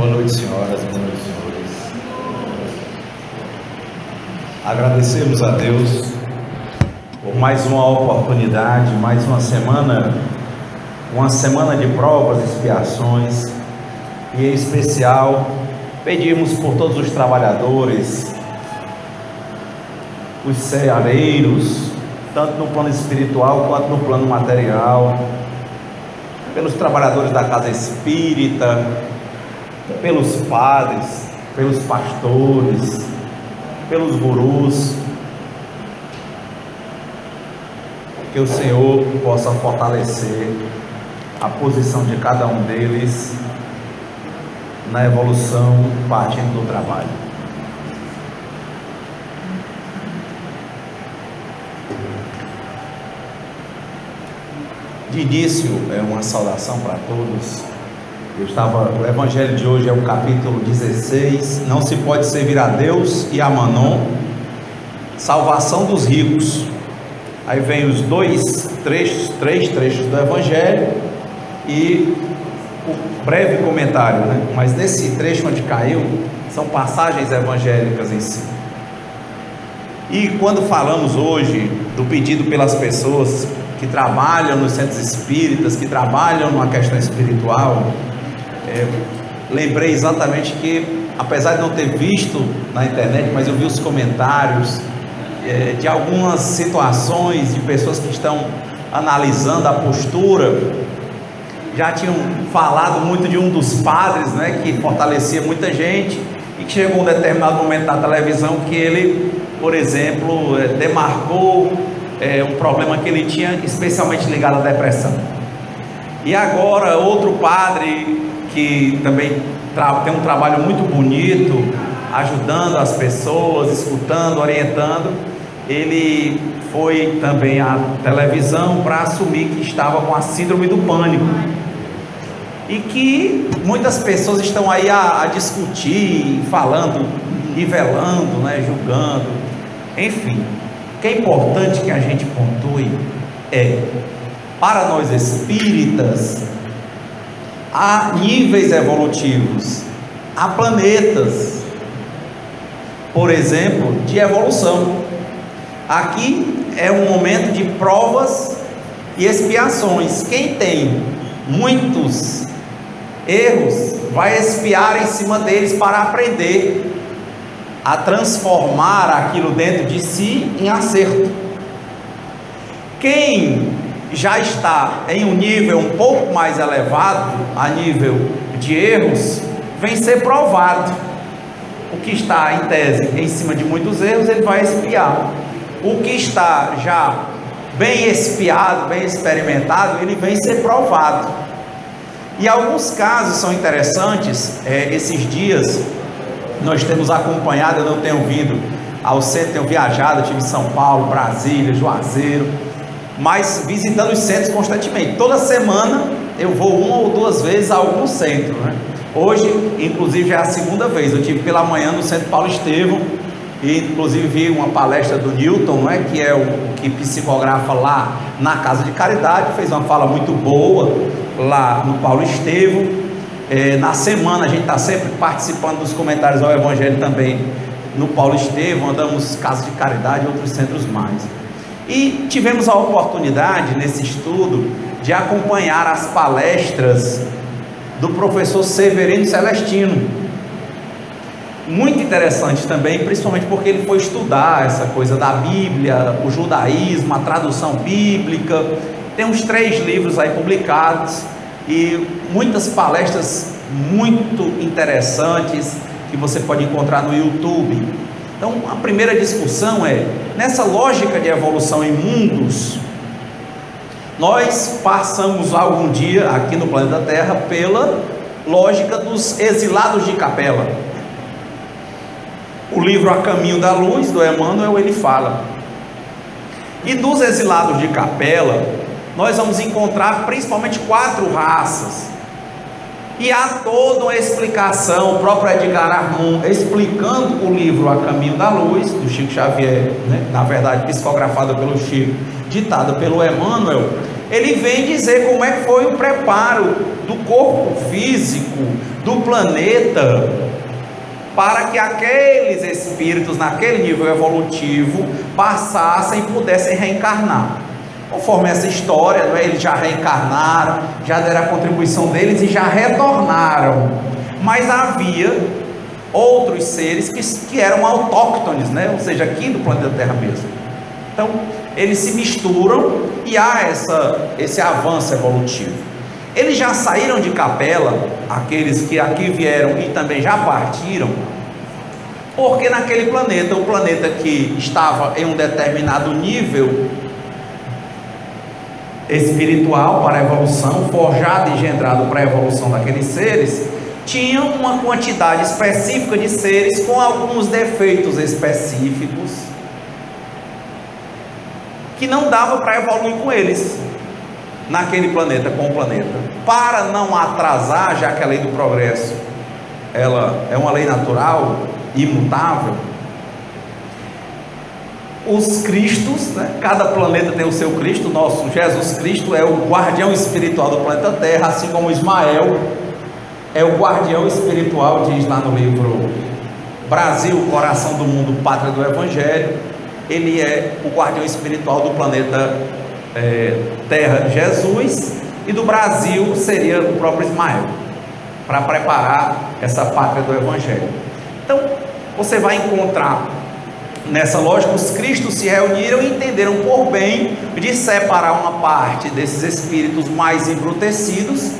Boa noite, senhoras, boa noite, senhores. Agradecemos a Deus por mais uma oportunidade, mais uma semana de provas, expiações, e em especial pedimos por todos os trabalhadores, os ceareiros, tanto no plano espiritual quanto no plano material, pelos trabalhadores da casa espírita, pelos padres, pelos pastores, pelos gurus, que o Senhor possa fortalecer a posição de cada um deles na evolução partindo do trabalho. De início, é uma saudação para todos. O evangelho de hoje é o capítulo 16, não se pode servir a Deus e a Mammon, salvação dos ricos. Aí vem os três trechos do evangelho e o breve comentário, né? Mas nesse trecho onde caiu, são passagens evangélicas em si. E quando falamos hoje do pedido pelas pessoas que trabalham nos centros espíritas, que trabalham numa questão espiritual, lembrei exatamente que, apesar de não ter visto na internet, mas eu vi os comentários de algumas situações de pessoas que estão analisando a postura. Já tinham falado muito de um dos padres, né, que fortalecia muita gente, e que chegou um determinado momento na televisão que ele, por exemplo, demarcou um problema que ele tinha, especialmente ligado à depressão. E agora outro padre que também tem um trabalho muito bonito, ajudando as pessoas, escutando, orientando, ele foi também à televisão para assumir que estava com a síndrome do pânico, e que muitas pessoas estão aí a discutir, falando, nivelando, né, julgando, enfim. O que é importante que a gente pontue para nós espíritas, há níveis evolutivos, há planetas, por exemplo, de evolução. Aqui é um momento de provas e expiações. Quem tem muitos erros vai expiar em cima deles para aprender a transformar aquilo dentro de si em acerto. Quem já está em um nível um pouco mais elevado, a nível de erros, vem ser provado. O que está em tese em cima de muitos erros, ele vai expiar. O que está já bem expiado, bem experimentado, ele vem ser provado. E alguns casos são interessantes. Esses dias nós temos acompanhado, eu não tenho vindo ao centro, tenho viajado, estive em São Paulo, Brasília, Juazeiro, mas visitando os centros constantemente. Toda semana eu vou uma ou duas vezes a algum centro, né? Hoje, inclusive, já é a segunda vez. Eu estive pela manhã no Centro Paulo Estevam, e inclusive vi uma palestra do Newton, né, que é o que psicografa lá na Casa de Caridade, fez uma fala muito boa lá no Paulo Estevam. Na semana a gente está sempre participando dos comentários ao Evangelho também no Paulo Estevam, andamos Casa de Caridade e outros centros mais. E tivemos a oportunidade nesse estudo de acompanhar as palestras do professor Severino Celestino. Muito interessante também, principalmente porque ele foi estudar essa coisa da Bíblia, o judaísmo, a tradução bíblica. Tem uns 3 livros aí publicados e muitas palestras muito interessantes que você pode encontrar no YouTube. Então, a primeira discussão nessa lógica de evolução em mundos, nós passamos algum dia aqui no planeta Terra pela lógica dos exilados de capela. O livro A Caminho da Luz, do Emmanuel, ele fala. E dos exilados de capela, nós vamos encontrar principalmente 4 raças. E há toda uma explicação, o próprio Edgar Armon explicando o livro A Caminho da Luz, do Chico Xavier, né? Na verdade psicografado pelo Chico, ditado pelo Emmanuel. ele vem dizer como é que foi o preparo do corpo físico do planeta para que aqueles espíritos naquele nível evolutivo passassem e pudessem reencarnar. Conforme essa história, eles já reencarnaram, já deram a contribuição deles e já retornaram. Mas havia outros seres que eram autóctones, ou seja, aqui do planeta Terra mesmo. Então, eles se misturam e há esse avanço evolutivo. Eles já saíram de capela, aqueles que aqui vieram e também já partiram, porque naquele planeta, o planeta que estava em um determinado nível espiritual para a evolução, forjado e engendrado para a evolução daqueles seres, tinha uma quantidade específica de seres com alguns defeitos específicos que não dava para evoluir com eles naquele planeta, com o planeta. Para não atrasar, já que a lei do progresso ela é uma lei natural, imutável, os Cristos, cada planeta tem o seu Cristo. Nosso Jesus Cristo é o guardião espiritual do planeta Terra, assim como Ismael é o guardião espiritual, diz lá no livro Brasil, Coração do Mundo, Pátria do Evangelho. Ele é o guardião espiritual do planeta Terra, Jesus, e do Brasil seria o próprio Ismael, para preparar essa pátria do Evangelho. Então, você vai encontrar nessa lógica, os Cristos se reuniram e entenderam por bem de separar uma parte desses espíritos mais embrutecidos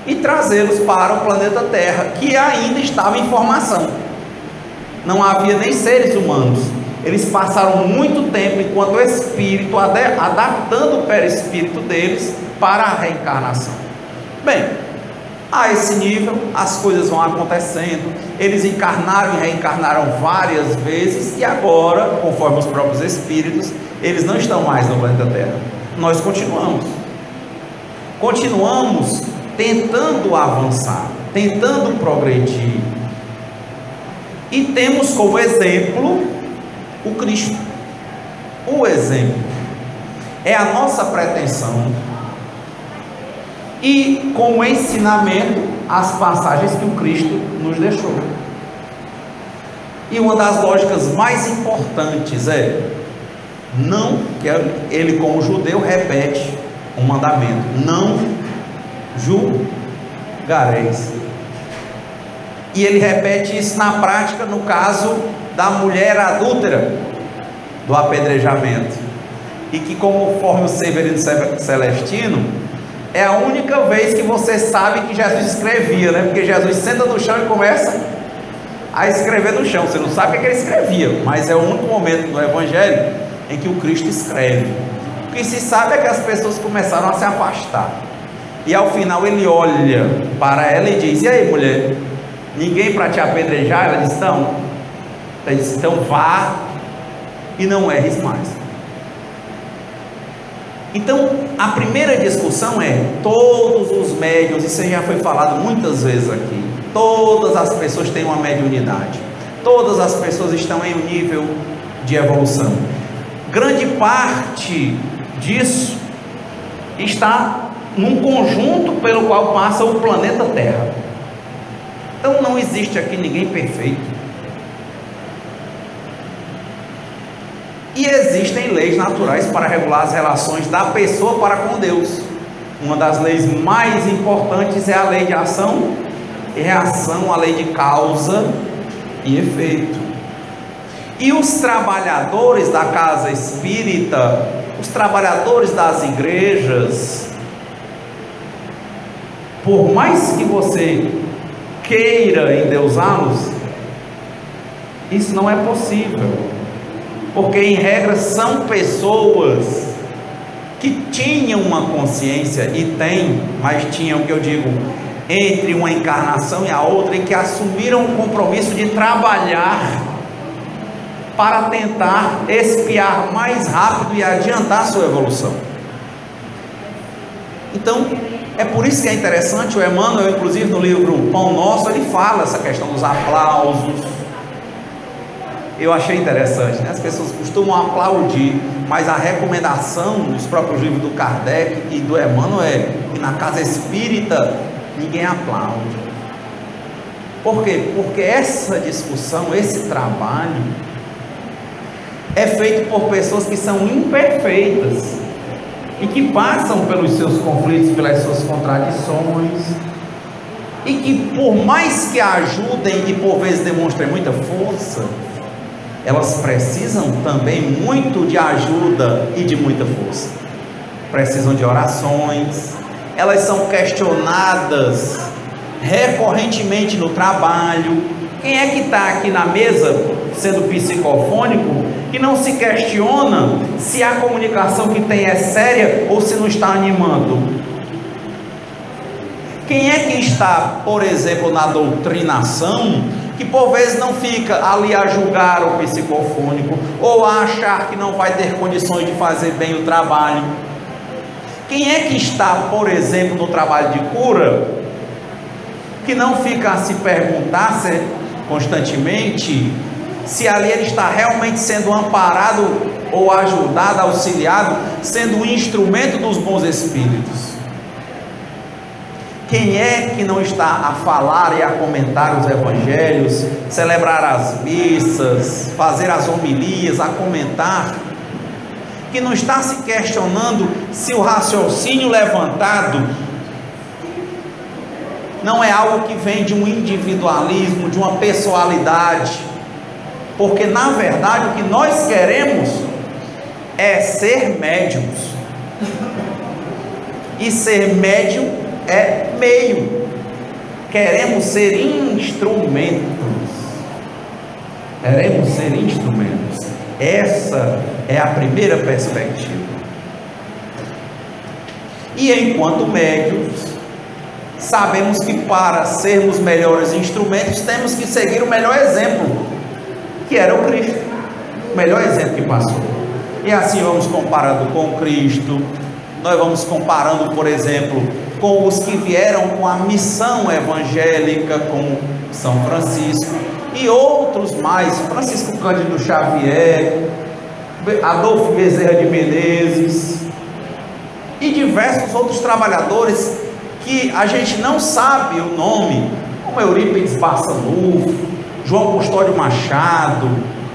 e trazê-los para o planeta Terra, que ainda estava em formação. Não havia nem seres humanos. Eles passaram muito tempo enquanto espírito, adaptando o perispírito deles para a reencarnação. Bem, a esse nível as coisas vão acontecendo. Eles encarnaram e reencarnaram várias vezes, e agora, conforme os próprios espíritos, eles não estão mais no planeta Terra. Nós continuamos tentando avançar, tentando progredir, e temos como exemplo o Cristo. O exemplo é a nossa pretensão, e como ensinamento as passagens que o Cristo nos deixou. E uma das lógicas mais importantes que ele, como judeu, repete um mandamento: não julgareis. E ele repete isso na prática no caso da mulher adúltera do apedrejamento, e que, conforme o Severino Celestino, é a única vez que você sabe que Jesus escrevia, porque Jesus senta no chão e começa a escrever no chão. Você não sabe o que ele escrevia, mas é o único momento no Evangelho em que o Cristo escreve. O que se sabe é que as pessoas começaram a se afastar, e ao final ele olha para ela e diz: e aí, mulher, ninguém para te apedrejar? Ela diz: não. Ele diz: então vá e não erres mais. Então, a primeira discussão é: todos os médiuns, isso já foi falado muitas vezes aqui, todas as pessoas têm uma mediunidade, todas as pessoas estão em um nível de evolução. Grande parte disso está num conjunto pelo qual passa o planeta Terra. Então, não existe aqui ninguém perfeito. E existem leis naturais para regular as relações da pessoa para com Deus. Uma das leis mais importantes é a lei de ação e reação, a lei de causa e efeito. E os trabalhadores da casa espírita, os trabalhadores das igrejas, por mais que você queira endeusá-los, isso não é possível. Porque em regra são pessoas que tinham uma consciência, e têm, mas tinham, que eu digo, entre uma encarnação e a outra, e que assumiram o compromisso de trabalhar para tentar expiar mais rápido e adiantar a sua evolução. Então, é por isso que é interessante, o Emmanuel, inclusive no livro Pão Nosso, ele fala essa questão dos aplausos. Eu achei interessante, né? As pessoas costumam aplaudir, mas a recomendação nos próprios livros do Kardec e do Emmanuel é que na casa espírita ninguém aplaude. Por quê? Porque essa discussão, esse trabalho é feito por pessoas que são imperfeitas e que passam pelos seus conflitos, pelas suas contradições, e que por mais que ajudem e por vezes demonstrem muita força, elas precisam também muito de ajuda e de muita força. Precisam de orações, elas são questionadas recorrentemente no trabalho. Quem é que está aqui na mesa, sendo psicofônico, que não se questiona se a comunicação que tem é séria ou se não está animando? Quem é que está, por exemplo, na doutrinação, que por vezes não fica ali a julgar o psicofônico, ou a achar que não vai ter condições de fazer bem o trabalho? Quem é que está, por exemplo, no trabalho de cura, que não fica a se perguntar constantemente se ali ele está realmente sendo amparado ou ajudado, auxiliado, sendo um instrumento dos bons espíritos? Quem é que não está a falar e a comentar os evangelhos, celebrar as missas, fazer as homilias, a comentar, que não está se questionando se o raciocínio levantado não é algo que vem de um individualismo, de uma pessoalidade? Porque na verdade o que nós queremos é ser médiums, e ser médium é meio. Queremos ser instrumentos. Queremos ser instrumentos. Essa é a primeira perspectiva. E enquanto médios, sabemos que para sermos melhores instrumentos, temos que seguir o melhor exemplo, que era o Cristo. O melhor exemplo que passou. E assim vamos comparando com Cristo. Nós vamos comparando, por exemplo, com os que vieram com a missão evangélica, como São Francisco e outros mais, Francisco Cândido Xavier, Adolfo Bezerra de Menezes e diversos outros trabalhadores que a gente não sabe o nome, como Eurípides Barçanufo, João Custódio Machado,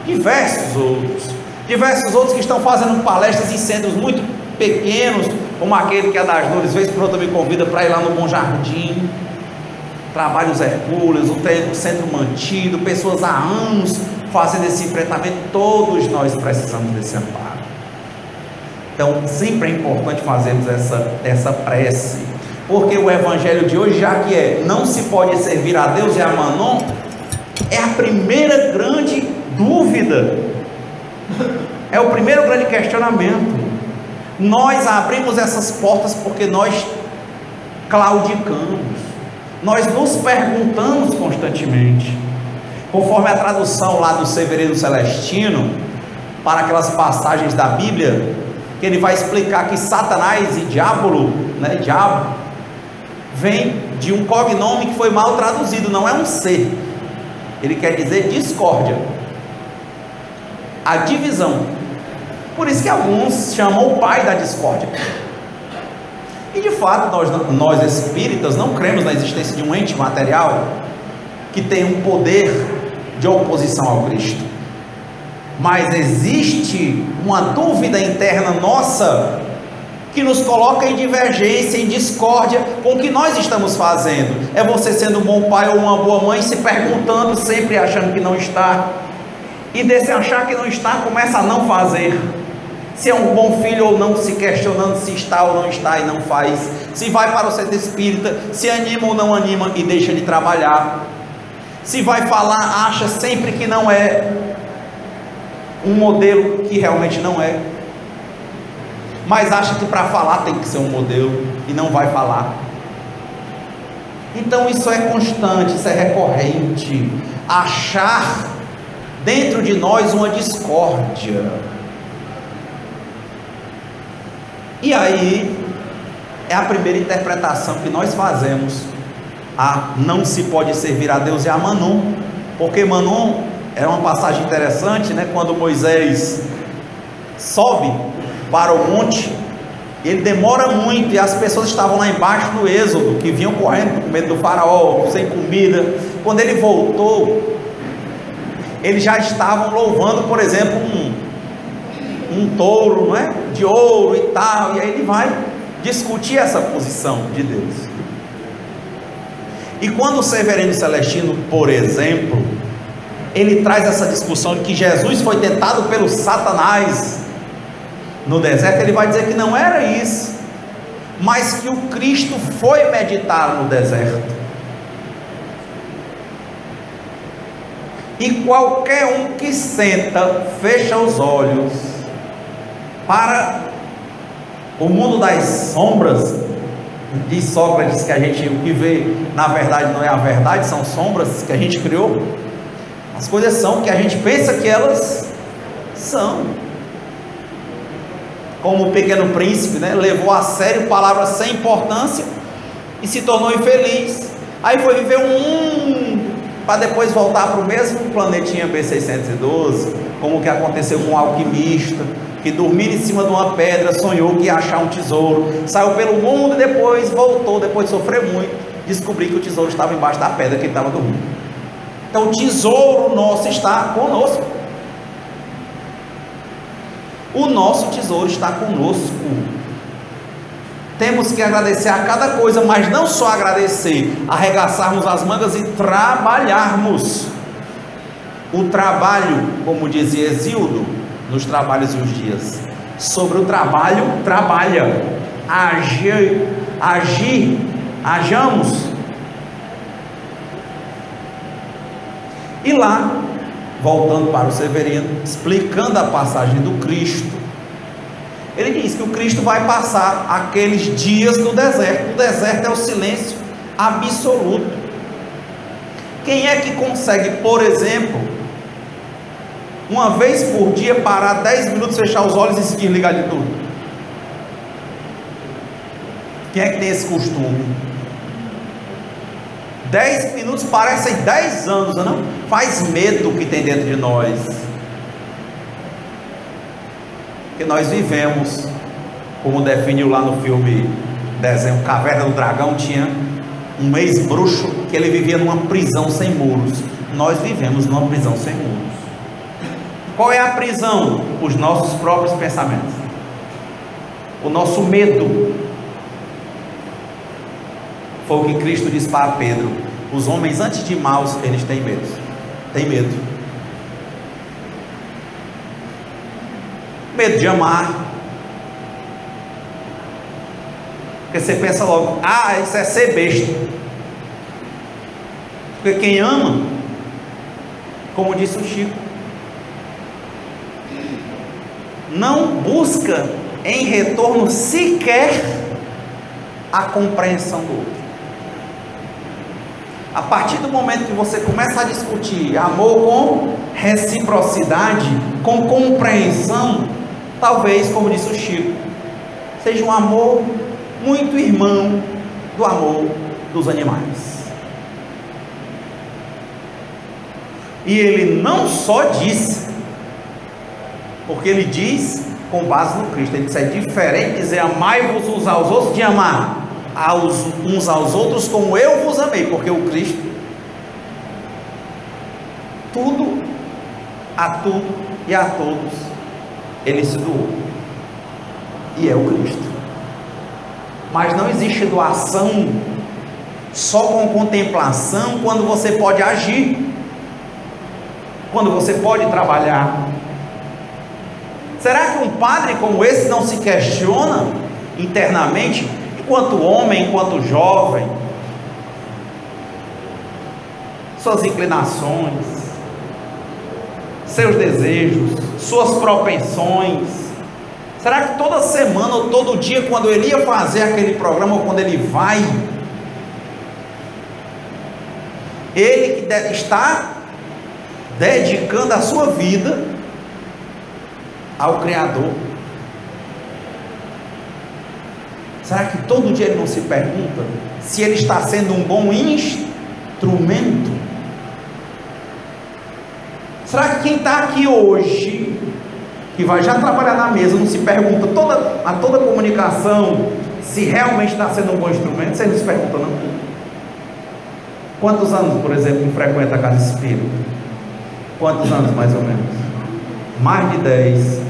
diversos outros que estão fazendo palestras em centros muito pequenos, como aquele que é das Dores, vez por outra me convida para ir lá no Bom Jardim, Trabalhos Hercúleos, o Centro Mantido, pessoas há anos fazendo esse enfrentamento. Todos nós precisamos desse amparo. Então sempre é importante fazermos essa prece, porque o evangelho de hoje, já que não se pode servir a Deus e a Manon, é a primeira grande dúvida, é o primeiro grande questionamento. Nós abrimos essas portas porque nós claudicamos, nós nos perguntamos constantemente, conforme a tradução lá do Severino Celestino, para aquelas passagens da Bíblia, que ele vai explicar que Satanás e diabo, vem de um cognome que foi mal traduzido, não é um ser, ele quer dizer discórdia, a divisão. Por isso que alguns chamam o pai da discórdia. E de fato nós espíritas não cremos na existência de um ente material que tem um poder de oposição ao Cristo. Mas existe uma dúvida interna nossa que nos coloca em divergência, em discórdia com o que nós estamos fazendo. É você sendo um bom pai ou uma boa mãe, se perguntando, sempre achando que não está, e desse achar que não está, começa a não fazer. Se é um bom filho ou não, se questionando se está ou não está e não faz. Se vai para o centro espírita, se anima ou não anima e deixa de trabalhar. Se vai falar, acha sempre que não é um modelo que realmente não é, mas acha que para falar tem que ser um modelo e não vai falar. Então isso é constante, isso é recorrente, achar dentro de nós uma discórdia. E aí é a primeira interpretação que nós fazemos: não se pode servir a Deus e a Manon, porque Manon É uma passagem interessante, né? Quando Moisés sobe para o monte, ele demora muito, e as pessoas estavam lá embaixo no Êxodo, que vinham correndo com medo do faraó, sem comida. Quando ele voltou, eles já estavam louvando, por exemplo, um touro, não é? De ouro e tal, e aí ele vai discutir essa posição de Deus. E quando o Severino Celestino, por exemplo, ele traz essa discussão de que Jesus foi tentado pelo Satanás no deserto, ele vai dizer que não era isso, mas que o Cristo foi meditar no deserto. E qualquer um que senta, fecha os olhos para o mundo das sombras, diz Sócrates que a gente, o que vê na verdade não é a verdade, são sombras que a gente criou. As coisas são o que a gente pensa que elas são. Como o Pequeno Príncipe, né? Levou a sério palavras sem importância e se tornou infeliz. Aí foi viver para depois voltar para o mesmo planetinha B612, como o que aconteceu com o alquimista, que dormindo em cima de uma pedra, sonhou que ia achar um tesouro, saiu pelo mundo e depois voltou, depois de sofrer muito, descobriu que o tesouro estava embaixo da pedra que ele estava dormindo. Então o tesouro nosso está conosco. O nosso tesouro está conosco. Temos que agradecer a cada coisa, mas não só agradecer, arregaçarmos as mangas e trabalharmos. O trabalho, como dizia Hesíodo, nos Trabalhos e os Dias, sobre o trabalho, trabalha, hajamos. E lá, voltando para o Severino, explicando a passagem do Cristo, ele diz que o Cristo vai passar aqueles dias no deserto. O deserto é o silêncio absoluto. Quem é que consegue, por exemplo, uma vez por dia parar 10 minutos, fechar os olhos e se desligar de tudo? Quem é que tem esse costume? 10 minutos parecem 10 anos, não? Faz medo o que tem dentro de nós. Que nós vivemos, como definiu lá no filme desenho Caverna do Dragão, tinha um ex-bruxo que ele vivia numa prisão sem muros. Nós vivemos numa prisão sem muros. Qual é a prisão? Os nossos próprios pensamentos, o nosso medo. Foi o que Cristo disse para Pedro: os homens antes de maus, eles têm medo. Tem medo. Medo de amar. Porque você pensa logo, isso é ser besta. Porque quem ama, como disse o Chico, não busca em retorno sequer a compreensão do outro. A partir do momento que você começa a discutir amor com reciprocidade, com compreensão, talvez, como disse o Chico, seja um amor muito irmão do amor dos animais. E ele não só disse, porque ele diz com base no Cristo, ele disse: é diferente dizer amai-vos uns aos outros de amar uns aos outros como eu vos amei, porque o Cristo tudo, a tudo e a todos ele se doou, e é o Cristo. Mas não existe doação só com contemplação, quando você pode agir, quando você pode trabalhar. Será que um padre como esse não se questiona internamente, enquanto homem, enquanto jovem, suas inclinações, seus desejos, suas propensões? Será que toda semana ou todo dia, quando ele ia fazer aquele programa, ou quando ele vai, ele que está dedicando a sua vida ao Criador? Será que todo dia ele não se pergunta se ele está sendo um bom instrumento? Será que quem está aqui hoje, que vai já trabalhar na mesa, não se pergunta a toda comunicação se realmente está sendo um bom instrumento? Você não se pergunta, não? Quantos anos, por exemplo, frequenta a casa espírita? Quantos anos, mais ou menos? Mais de 10.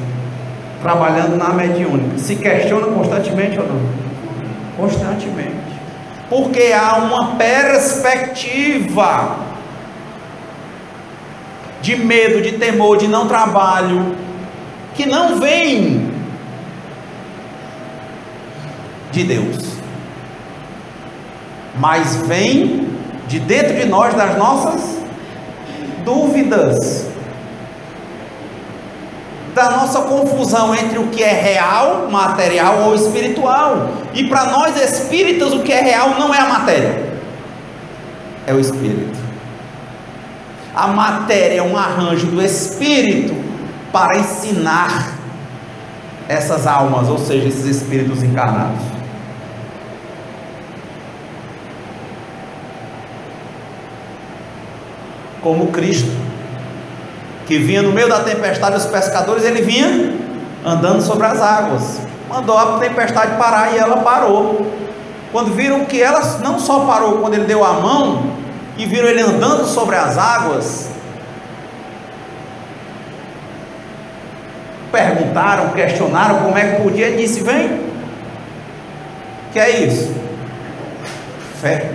Trabalhando na mediúnica. Se questiona constantemente ou não? Constantemente. Porque há uma perspectiva de medo, de temor, de não trabalho, que não vem de Deus, mas vem de dentro de nós, das nossas dúvidas, da nossa confusão entre o que é real, material ou espiritual. E para nós espíritas, o que é real não é a matéria, é o espírito. A matéria é um arranjo do espírito para ensinar essas almas, ou seja, esses espíritos encarnados. Como Cristo, que vinha no meio da tempestade dos pescadores, ele vinha andando sobre as águas, mandou a tempestade parar e ela parou. Quando viram que ela não só parou quando ele deu a mão, e viram ele andando sobre as águas, perguntaram, questionaram como é que podia. Ele disse: vem. Que é isso? Fé.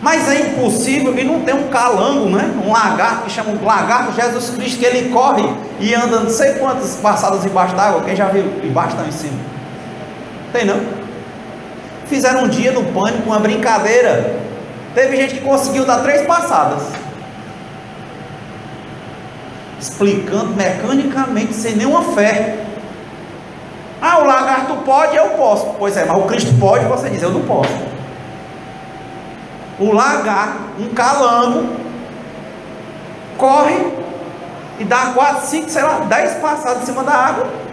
Mas é impossível, e não tem um calango, né? Um lagarto, que chama um lagarto Jesus Cristo, que ele corre e anda não sei quantas passadas embaixo d'água. Quem já viu? Embaixo, não, em cima. Tem não? Fizeram um dia no Pânico uma brincadeira. Teve gente que conseguiu dar 3 passadas, explicando mecanicamente, sem nenhuma fé. Ah, o lagarto pode, eu posso. Pois é, mas o Cristo pode, você diz, eu não posso. O lagarto, um calango, corre e dá 4, 5, sei lá, 10 passadas em cima da água.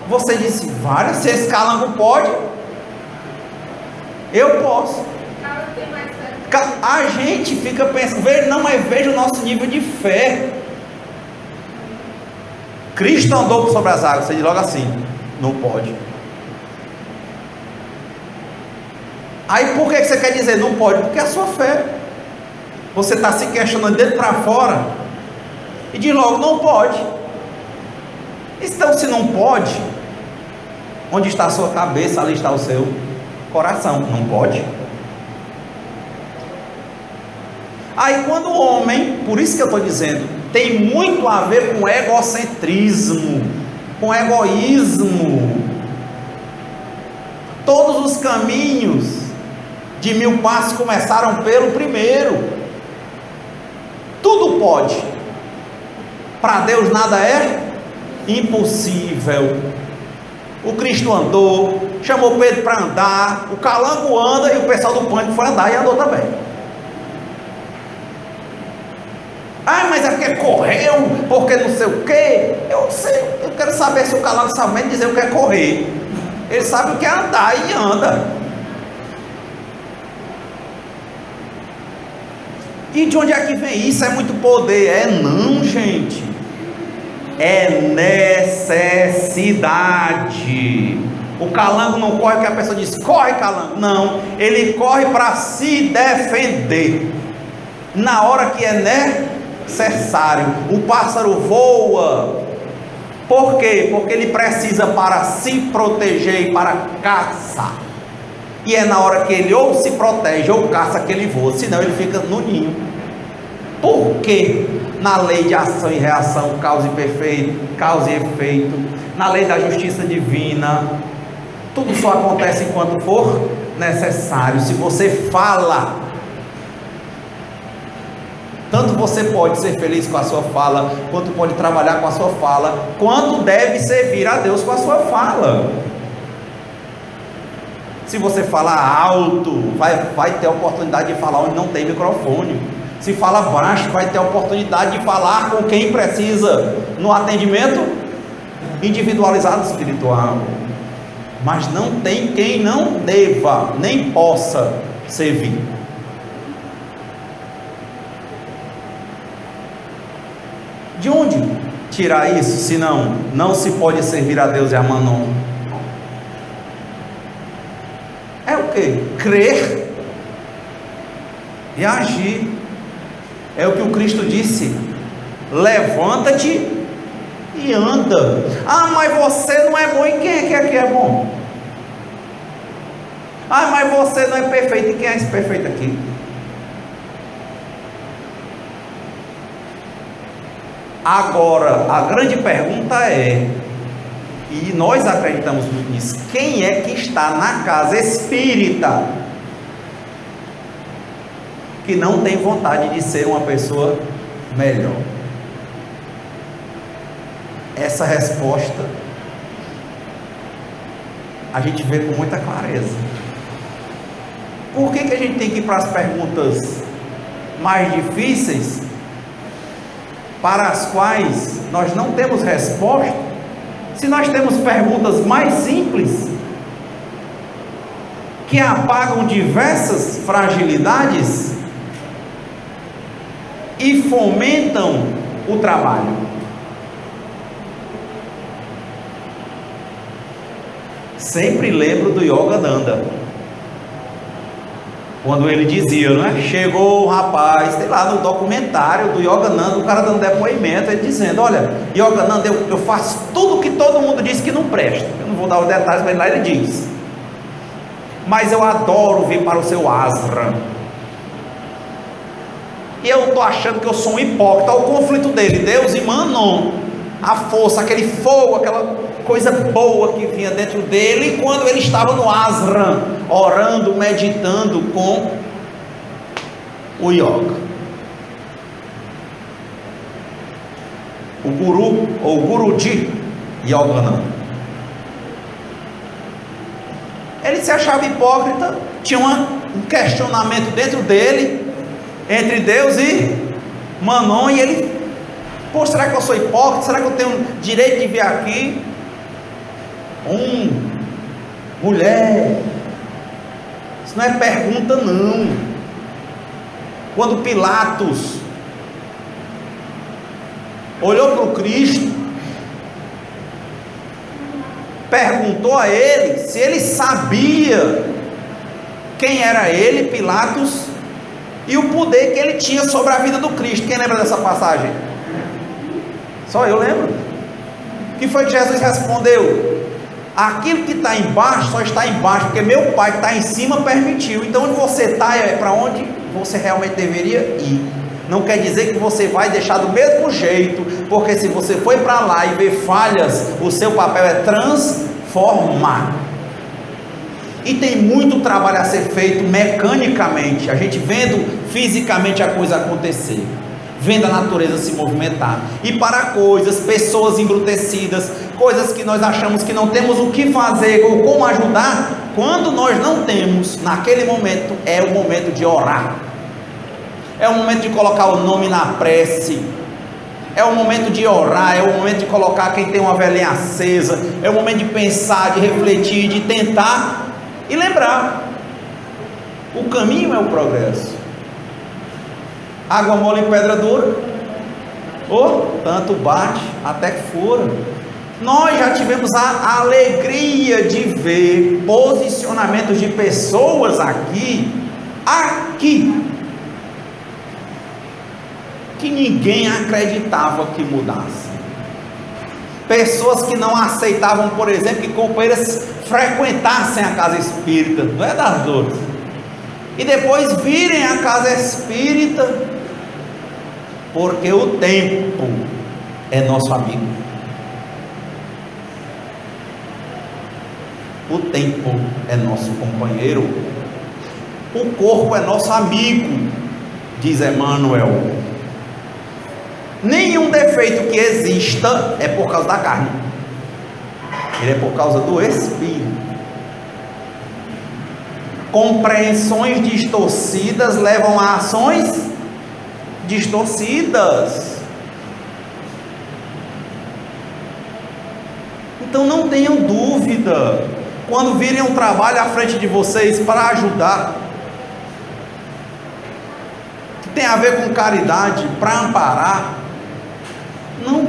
Você disse, várias, se esse calango pode, eu posso. A gente fica pensando, veja o nosso nível de fé. Cristo andou sobre as águas, você diz logo assim, não pode. Aí por que você quer dizer não pode? Porque é a sua fé. Você está se questionando dentro para fora e diz logo não pode. Então, se não pode, onde está a sua cabeça, ali está o seu coração. Não pode. Aí quando o homem, por isso que eu estou dizendo, tem muito a ver com egocentrismo, com egoísmo. Todos os caminhos de 1000 passos começaram pelo primeiro. Tudo pode. Para Deus nada é impossível. O Cristo andou, chamou Pedro para andar, o calango anda e o pessoal do Pânico foi andar e andou também. Ah, mas é porque correu, porque não sei o que. Eu sei, eu quero saber se o calango sabe mesmo dizer o que é correr. Ele sabe o que é andar e anda. E de onde é que vem isso? É muito poder? É não, gente. É necessidade. O calango não corre porque a pessoa diz, corre calango. Não, ele corre para se defender. Na hora que é necessário. O pássaro voa. Por quê? Porque ele precisa para se proteger e para caçar. E é na hora que ele ou se protege ou caça que ele voa, senão ele fica no ninho. Por quê? Na lei de ação e reação, causa e efeito, na lei da justiça divina, tudo só acontece enquanto for necessário. Se você fala, tanto você pode ser feliz com a sua fala, quanto pode trabalhar com a sua fala, quanto deve servir a Deus com a sua fala. Se você falar alto, vai ter a oportunidade de falar onde não tem microfone. Se fala baixo, vai ter a oportunidade de falar com quem precisa no atendimento individualizado espiritual. mas não tem quem não deva, nem possa servir. De onde tirar isso, se não se pode servir a Deus e a Mammon? É o que? Crer e agir. É o que o Cristo disse: levanta-te e anda. Ah, mas você não é bom, e quem é que aqui é bom? Ah, mas você não é perfeito, e quem é esse perfeito aqui? Agora, a grande pergunta é, e nós acreditamos nisso, quem é que está na casa espírita que não tem vontade de ser uma pessoa melhor? Essa resposta a gente vê com muita clareza. Por que a gente tem que ir para as perguntas mais difíceis, para as quais nós não temos resposta, se nós temos perguntas mais simples, que apagam diversas fragilidades e fomentam o trabalho? Sempre lembro do Yogananda, quando ele dizia, não é? Chegou o rapaz, sei lá, no documentário do Yogananda, o cara dando depoimento, ele dizendo: olha, Yogananda, eu faço tudo que todo mundo diz que não presta. Eu não vou dar os detalhes, mas lá ele diz: mas eu adoro vir para o seu ashram, e eu estou achando que eu sou um hipócrita. O conflito dele, Deus e Mammon, a força, aquele fogo, aquela coisa boa que vinha dentro dele, quando ele estava no ashram, orando, meditando com o yoga. O guru, ou guruji Yogananda, ele se achava hipócrita, tinha um questionamento dentro dele, entre Deus e Mammon, e ele: pô, será que eu sou hipócrita? Será que eu tenho direito de vir aqui? Mulher, isso não é pergunta não. Quando Pilatos olhou para o Cristo, perguntou a ele se ele sabia quem era ele, Pilatos, e o poder que ele tinha sobre a vida do Cristo. Quem lembra dessa passagem? Só eu lembro. O que foi que Jesus respondeu? Aquilo que está embaixo só está embaixo porque meu Pai que está em cima permitiu. Então onde você está é para onde você realmente deveria ir. Não quer dizer que você vai deixar do mesmo jeito, porque se você foi para lá e vê falhas, o seu papel é transformar. E tem muito trabalho a ser feito mecanicamente, a gente vendo fisicamente a coisa acontecer, vendo a natureza se movimentar, e para coisas, pessoas embrutecidas, coisas que nós achamos que não temos o que fazer ou como ajudar, quando nós não temos, naquele momento é o momento de orar, é o momento de colocar o nome na prece, é o momento de orar, é o momento de colocar quem tem uma velhinha acesa, é o momento de pensar, de refletir, de tentar e lembrar, o caminho é o progresso. Água mole em pedra dura, ou tanto bate até que fura. Nós já tivemos a alegria de ver posicionamentos de pessoas aqui, que ninguém acreditava que mudasse. Pessoas que não aceitavam, por exemplo, que companheiras frequentassem a casa espírita, não é das dores, e depois virem a casa espírita, porque o tempo é nosso amigo. O tempo é nosso companheiro. O corpo é nosso amigo, diz Emmanuel. Nenhum defeito que exista é por causa da carne, ele é por causa do espírito. Compreensões distorcidas levam a ações distorcidas. Então não tenham dúvida, quando virem um trabalho à frente de vocês para ajudar, que tem a ver com caridade, para amparar, não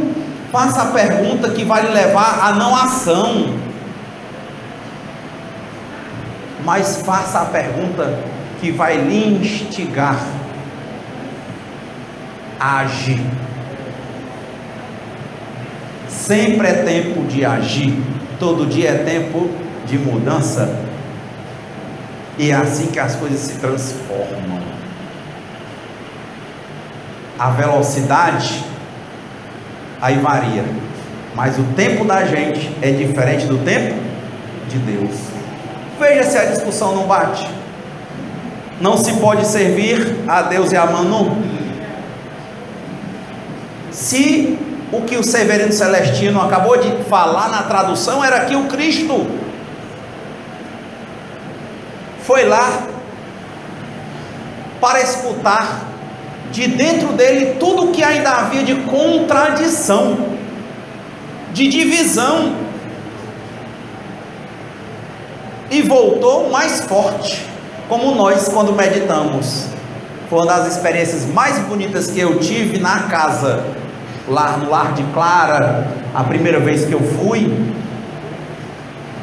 faça a pergunta que vai lhe levar à não ação, mas faça a pergunta que vai lhe instigar a agir. Sempre é tempo de agir, todo dia é tempo de mudança, e é assim que as coisas se transformam. A velocidade aí varia, mas o tempo da gente é diferente do tempo de Deus. Veja se a discussão não bate. Não se pode servir a Deus e a Mamon. Se o que o Severino Celestino acabou de falar na tradução era que o Cristo foi lá para escutar de dentro dele tudo o que ainda havia de contradição, de divisão, e voltou mais forte, como nós quando meditamos. Foi uma das experiências mais bonitas que eu tive na casa, lá no lar de Clara, a primeira vez que eu fui,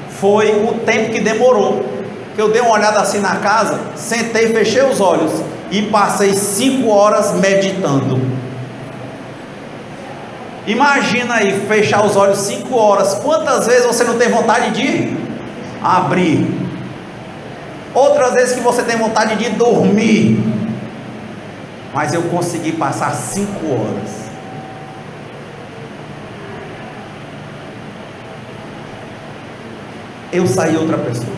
foi o tempo que demorou, que eu dei uma olhada assim na casa, sentei, fechei os olhos, e passei 5 horas meditando. Imagina aí, fechar os olhos 5 horas, quantas vezes você não tem vontade de abrir? Outras vezes que você tem vontade de dormir, mas eu consegui passar 5 horas. Eu saí outra pessoa.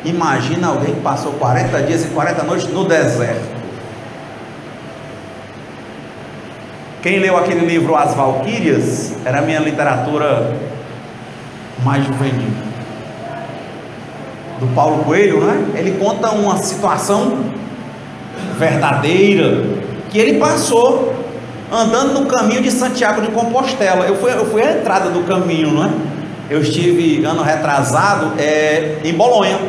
Imagina alguém que passou 40 dias e 40 noites no deserto. Quem leu aquele livro As Valquírias, era a minha literatura mais juvenil, do Paulo Coelho, né? Ele conta uma situação verdadeira que ele passou andando no caminho de Santiago de Compostela. Eu fui à entrada do caminho, não é? Eu estive ano retrasado em Bolonha,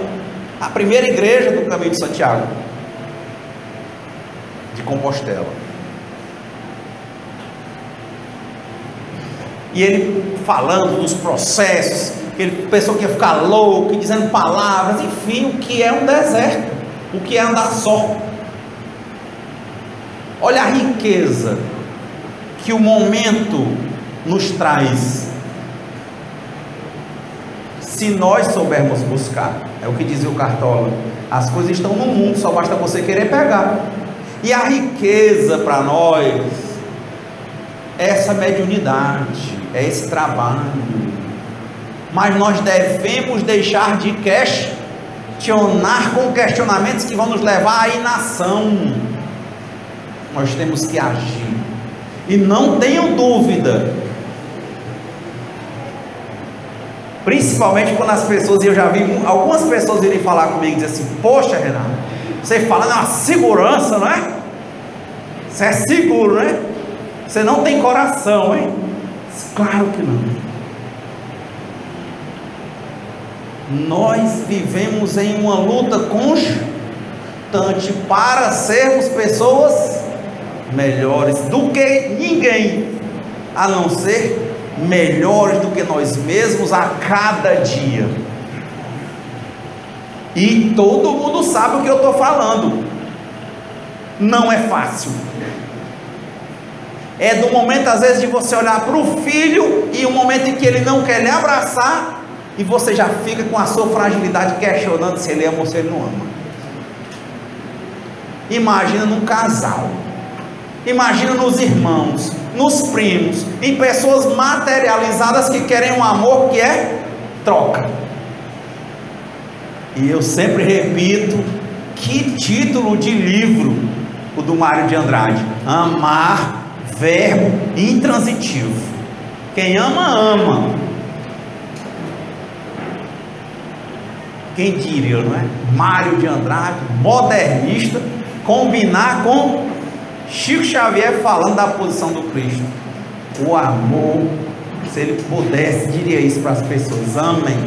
a primeira igreja do caminho de Santiago de Compostela. E ele falando dos processos, que ele pensou que ia ficar louco, e dizendo palavras, enfim, o que é um deserto, o que é andar só. Olha a riqueza que o momento nos traz, se nós soubermos buscar. É o que dizia o Cartola: as coisas estão no mundo, só basta você querer pegar. E a riqueza para nós é essa mediunidade, é esse trabalho. Mas nós devemos deixar de questionar com questionamentos que vão nos levar à inação. Nós temos que agir. E não tenham dúvida, principalmente quando as pessoas, e eu já vi algumas pessoas irem falar comigo e dizer assim: poxa, Renato, você fala na segurança, não é? Você é seguro, né? Você não tem coração, hein? Claro que não. Nós vivemos em uma luta constante para sermos pessoas melhores do que ninguém, a não ser melhores do que nós mesmos a cada dia. E todo mundo sabe o que eu estou falando. Não é fácil. É do momento às vezes de você olhar para o filho e o momento em que ele não quer lhe abraçar, e você já fica com a sua fragilidade questionando se ele ama ou se ele não ama. Imagina num casal, imagina nos irmãos, nos primos, em pessoas materializadas que querem um amor que é troca. E eu sempre repito, que título de livro o do Mário de Andrade: Amar, verbo intransitivo. Quem ama, ama. Quem diria, não é? Mário de Andrade, modernista, combinar com Chico Xavier falando da posição do Cristo. O amor, se ele pudesse, diria isso para as pessoas: amem,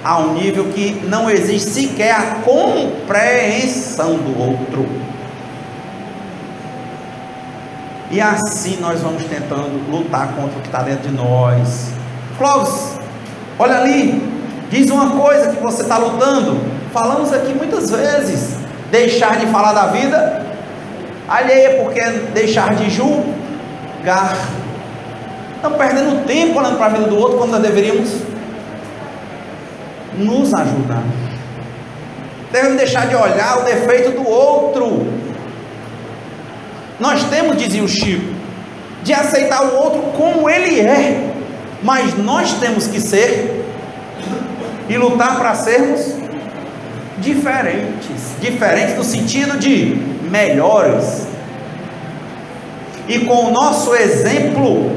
a um nível que não existe sequer a compreensão do outro. E assim nós vamos tentando lutar contra o que está dentro de nós. Clóvis, olha ali, diz uma coisa que você está lutando. Falamos aqui muitas vezes, deixar de falar da vida alheia, porque é deixar de julgar. Estamos perdendo tempo olhando para a vida do outro, quando nós deveríamos nos ajudar. Devemos deixar de olhar o defeito do outro. Nós temos, dizia o Chico, de aceitar o outro como ele é, mas nós temos que ser e lutar para sermos diferentes no sentido de melhores, e com o nosso exemplo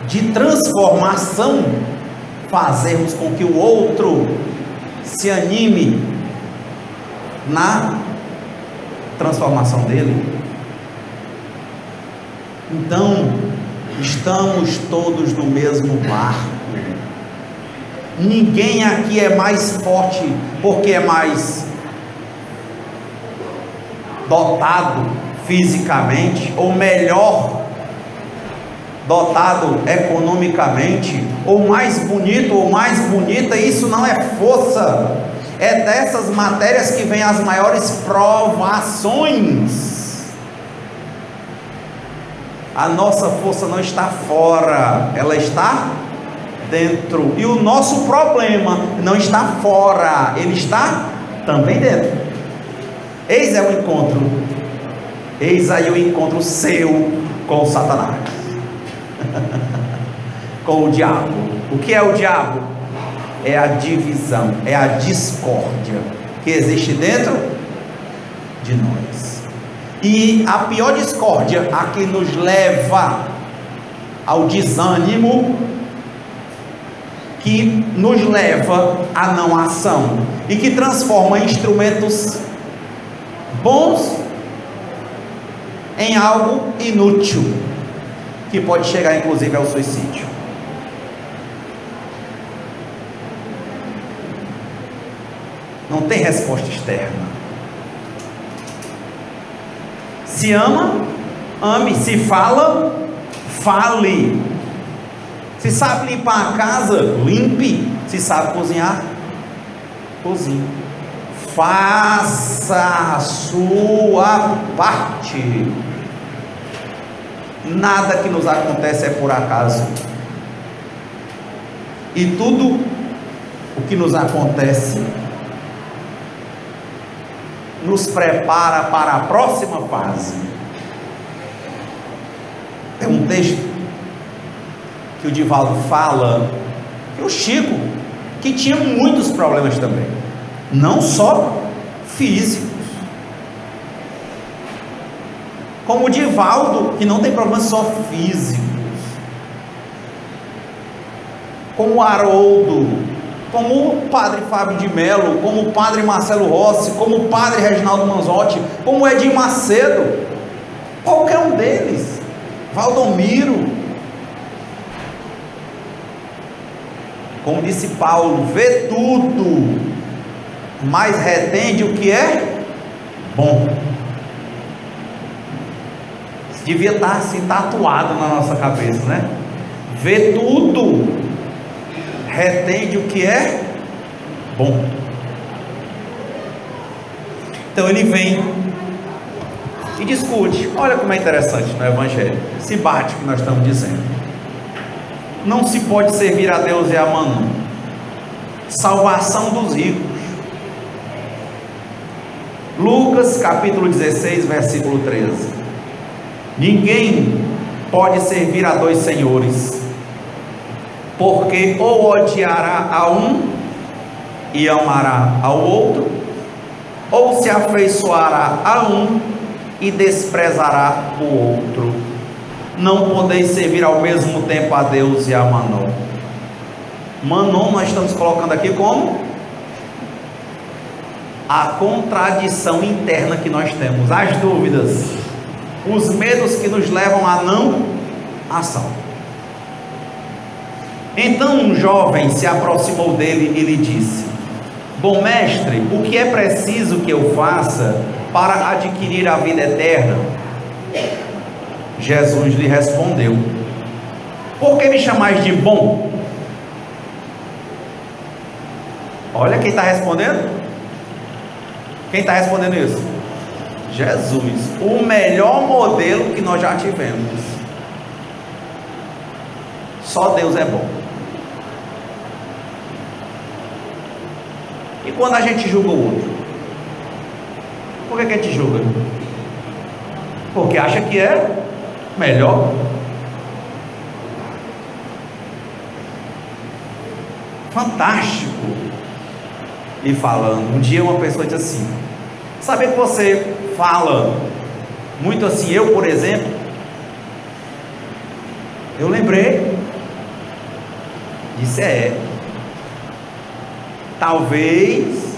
de transformação, fazermos com que o outro se anime na transformação dele. Então, estamos todos no mesmo barco. Ninguém aqui é mais forte porque é mais dotado fisicamente, ou melhor dotado economicamente, ou mais bonito ou mais bonita. Isso não é força. É dessas matérias que vem as maiores provações. A nossa força não está fora, ela está dentro. E o nosso problema não está fora, ele está também dentro. Eis é o encontro, eis aí o encontro seu com o Satanás, com o diabo. O que é o diabo? É a divisão, é a discórdia que existe dentro de nós. E a pior discórdia, a que nos leva ao desânimo, que nos leva à não ação e que transforma instrumentos bons em algo inútil, que pode chegar inclusive ao suicídio. Não tem resposta externa. Se ama, ame. Se fala, fale. Se sabe limpar a casa, limpe. Se sabe cozinhar, cozinhe. Faça a sua parte. Nada que nos acontece é por acaso. E tudo o que nos acontece nos prepara para a próxima fase. É um texto que o Divaldo fala, e o Chico, que tinha muitos problemas também, não só físicos, como o Divaldo, que não tem problemas só físicos, como o Haroldo, como o padre Fábio de Mello, como o padre Marcelo Rossi, como o padre Reginaldo Manzotti, como o Edir Macedo, qualquer um deles, Valdomiro. Como disse Paulo, vê tudo, mas retende o que é bom. Devia estar assim tatuado na nossa cabeça, né? Vê tudo, retende o que é bom. Então ele vem e discute. Olha como é interessante no Evangelho, se bate o que nós estamos dizendo. Não se pode servir a Deus e a Mamon. Salvação dos ricos. Lucas capítulo 16, versículo 13. Ninguém pode servir a dois senhores, porque ou odiará a um e amará ao outro, ou se afeiçoará a um e desprezará o outro. Não podeis servir ao mesmo tempo a Deus e a Mammon. Mammon nós estamos colocando aqui como a contradição interna que nós temos, as dúvidas, os medos que nos levam à não ação. Então um jovem se aproximou dele e lhe disse: Bom mestre, o que é preciso que eu faça para adquirir a vida eterna? Jesus lhe respondeu: Por que me chamais de bom? Olha quem está respondendo. Quem está respondendo isso? Jesus, o melhor modelo que nós já tivemos. Só Deus é bom. E quando a gente julga o outro? Por que a gente julga? Porque acha que é melhor. Fantástico. E falando, um dia uma pessoa disse assim: sabe que você fala muito assim, eu por exemplo, eu lembrei, disse talvez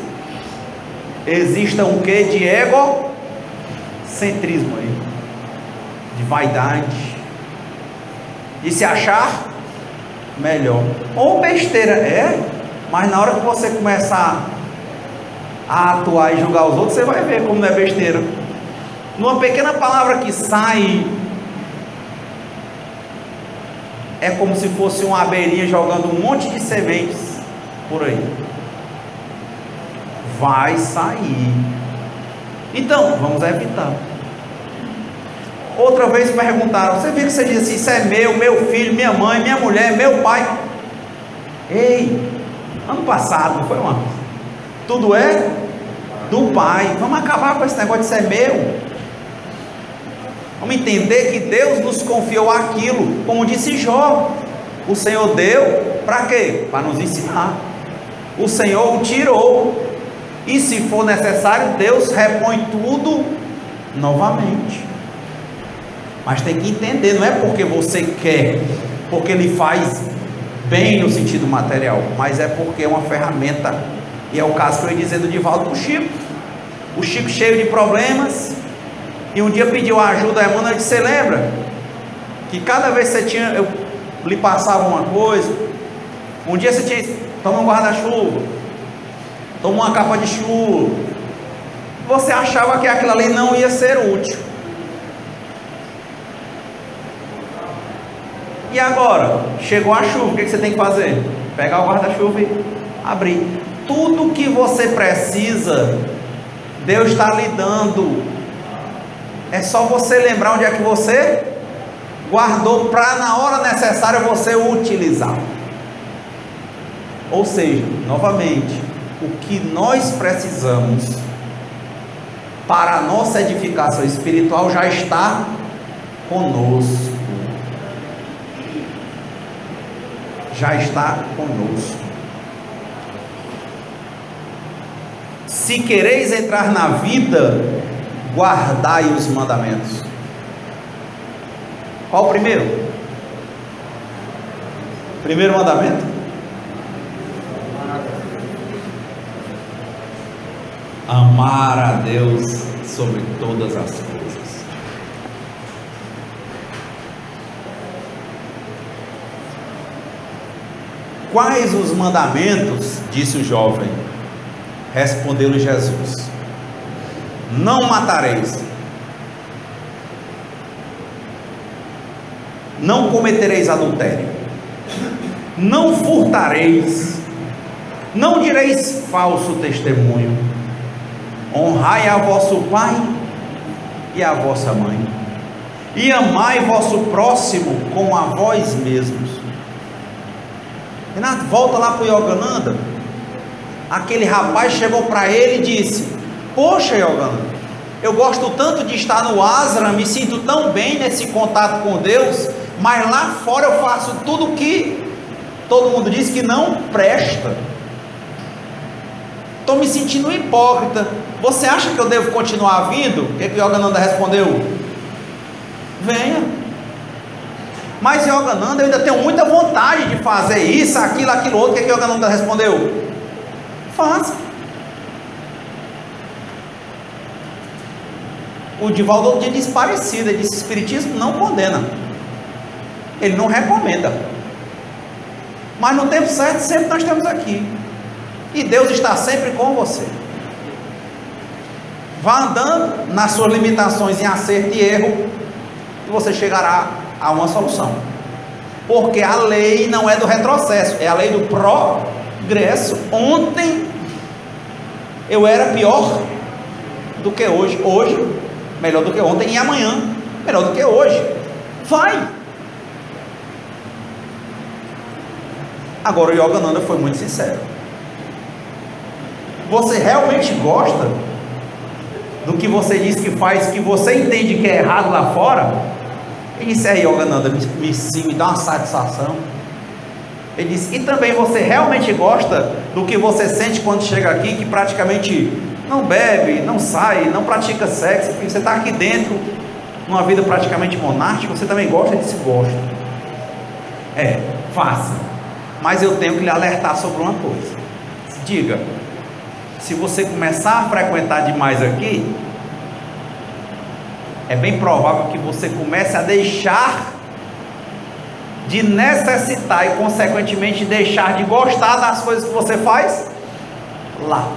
exista um quê de egocentrismo aí, de vaidade, de se achar melhor, ou besteira, mas na hora que você começar a atuar e julgar os outros, você vai ver como não é besteira. Numa pequena palavra que sai, é como se fosse uma abelhinha jogando um monte de sementes por aí. Vai sair. Então, vamos evitar. Outra vez perguntaram: você viu que você disse assim, isso é meu filho, minha mãe, minha mulher, meu pai? Ei, ano passado, não foi uma? Tudo é do pai. Vamos acabar com esse negócio de ser meu. Vamos entender que Deus nos confiou aquilo, como disse Jó. O Senhor deu para quê? Para nos ensinar. O Senhor o tirou. E se for necessário, Deus repõe tudo novamente. Mas tem que entender, não é porque você quer, porque Ele faz bem no sentido material, mas é porque é uma ferramenta. E é o caso que eu ia dizer do Divaldo para o Chico. O Chico cheio de problemas, e um dia pediu ajuda a Emmanuel. Disse: você lembra que cada vez que eu lhe passava uma coisa, um dia você tinha: toma um guarda-chuva, toma uma capa de chuva. Você achava que aquilo ali não ia ser útil. E agora, chegou a chuva, o que você tem que fazer? Pegar o guarda-chuva e abrir. Tudo que você precisa, Deus está lhe dando. É só você lembrar onde é que você guardou, para na hora necessária você utilizar. Ou seja, novamente, o que nós precisamos para a nossa edificação espiritual já está conosco. Já está conosco. Se quereis entrar na vida, guardai os mandamentos. Qual o primeiro? Primeiro mandamento? Amar a Deus sobre todas as coisas. Quais os mandamentos? Disse o jovem. Respondeu-lhe Jesus: não matareis, não cometereis adultério, não furtareis, não direis falso testemunho, honrai a vosso pai e a vossa mãe, e amai vosso próximo como a vós mesmos. Renato, volta lá para o Yogananda. Aquele rapaz chegou para ele e disse: poxa, Yogananda, eu gosto tanto de estar no ashram, me sinto tão bem nesse contato com Deus, mas lá fora eu faço tudo que todo mundo diz que não presta. Estou me sentindo hipócrita. Você acha que eu devo continuar vindo? O que o Yogananda respondeu? Venha. Mas Yogananda, eu ainda tenho muita vontade de fazer isso, aquilo outro. O que Yogananda respondeu? Faça. O Divaldo outro dia disse parecido. Ele disse: espiritismo não condena, ele não recomenda. Mas no tempo certo, sempre nós estamos aqui. E Deus está sempre com você. Vá andando nas suas limitações em acerto e erro, e você chegará a uma solução. Porque a lei não é do retrocesso, é a lei do progresso. Ontem eu era pior do que hoje. Hoje, melhor do que ontem. E amanhã, melhor do que hoje. Vai! Agora o Yogananda foi muito sincero. Você realmente gosta do que você diz que faz, que você entende que é errado lá fora? Ele disse: Yogananda, me dá uma satisfação. Ele disse: e também você realmente gosta do que você sente quando chega aqui, que praticamente não bebe, não sai, não pratica sexo, porque você está aqui dentro, numa vida praticamente monástica? Você também gosta? Ele disse: gosto. Faça. Mas eu tenho que lhe alertar sobre uma coisa. Diga: se você começar a frequentar demais aqui, é bem provável que você comece a deixar de necessitar e consequentemente deixar de gostar das coisas que você faz lá.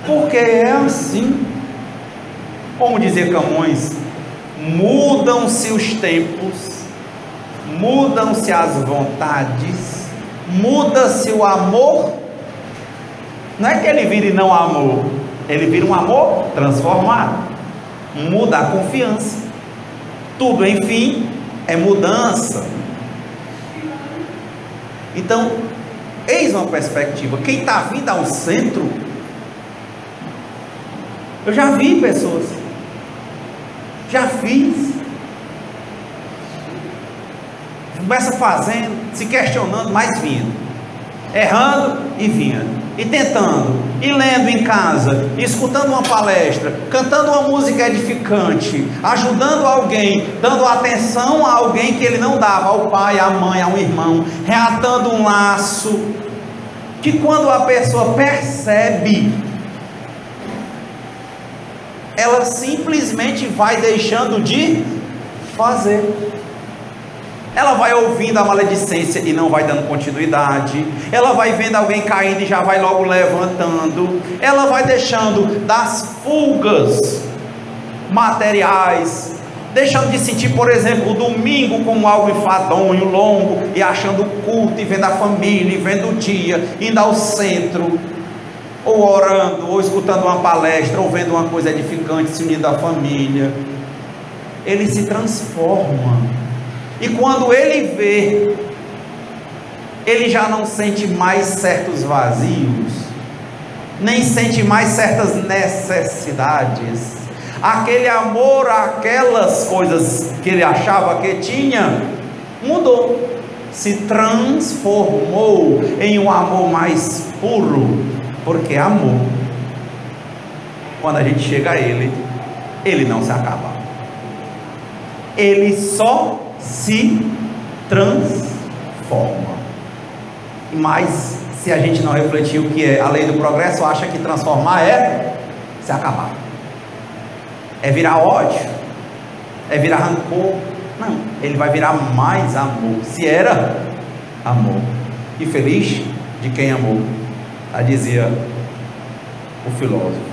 Porque é assim. Como dizia Camões, mudam-se os tempos, mudam-se as vontades, muda-se o amor. Não é que ele vire não amor, ele vira um amor transformado. Muda a confiança. Tudo, enfim, é mudança. Então, eis uma perspectiva. Quem está vindo ao centro, eu já vi pessoas, já fiz, começa fazendo, se questionando, mas vindo, errando e vindo, e tentando, e lendo em casa, e escutando uma palestra, cantando uma música edificante, ajudando alguém, dando atenção a alguém que ele não dava, ao pai, à mãe, a um irmão, reatando um laço, que quando a pessoa percebe, ela simplesmente vai deixando de fazer. Ela vai ouvindo a maledicência e não vai dando continuidade. Ela vai vendo alguém caindo e já vai logo levantando. Ela vai deixando das fugas materiais, deixando de sentir, por exemplo, o domingo como algo enfadonho, longo, e achando o culto, e vendo a família, e vendo o dia, indo ao centro, ou orando, ou escutando uma palestra, ou vendo uma coisa edificante, se unindo à família. Ele se transforma. E quando ele vê, ele já não sente mais certos vazios, nem sente mais certas necessidades. Aquele amor, aquelas coisas que ele achava que tinha, mudou, se transformou em um amor mais puro, porque amor, quando a gente chega a ele não se acaba, ele só se transforma. Mas se a gente não refletir o que é a lei do progresso, acha que transformar é se acabar, é virar ódio, é virar rancor. Não, ele vai virar mais amor. Se era amor, e feliz de quem amou, dizia o filósofo.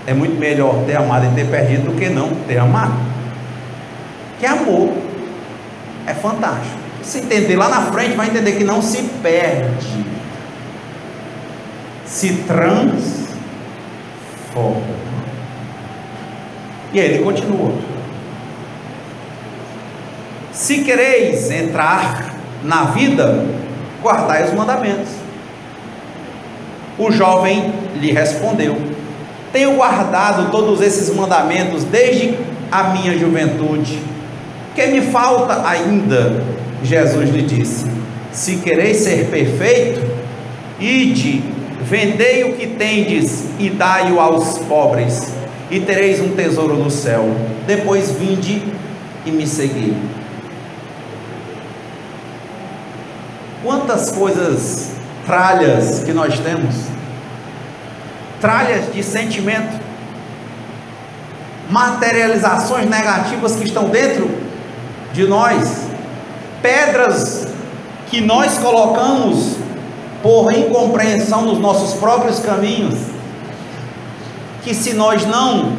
É muito melhor ter amado e ter perdido do que não ter amado. Que amor é fantástico. Se entender lá na frente, vai entender que não se perde, se transforma. E aí ele continua: se quereis entrar na vida, guardai os mandamentos. O jovem lhe respondeu: tenho guardado todos esses mandamentos desde a minha juventude. Que me falta ainda? Jesus lhe disse: se quereis ser perfeito, ide, vendei o que tendes e dai-o aos pobres, e tereis um tesouro no céu. Depois vinde e me segui. Quantas coisas tralhas que nós temos, tralhas de sentimento, materializações negativas que estão dentro de nós, pedras que nós colocamos por incompreensão nos nossos próprios caminhos, que se nós não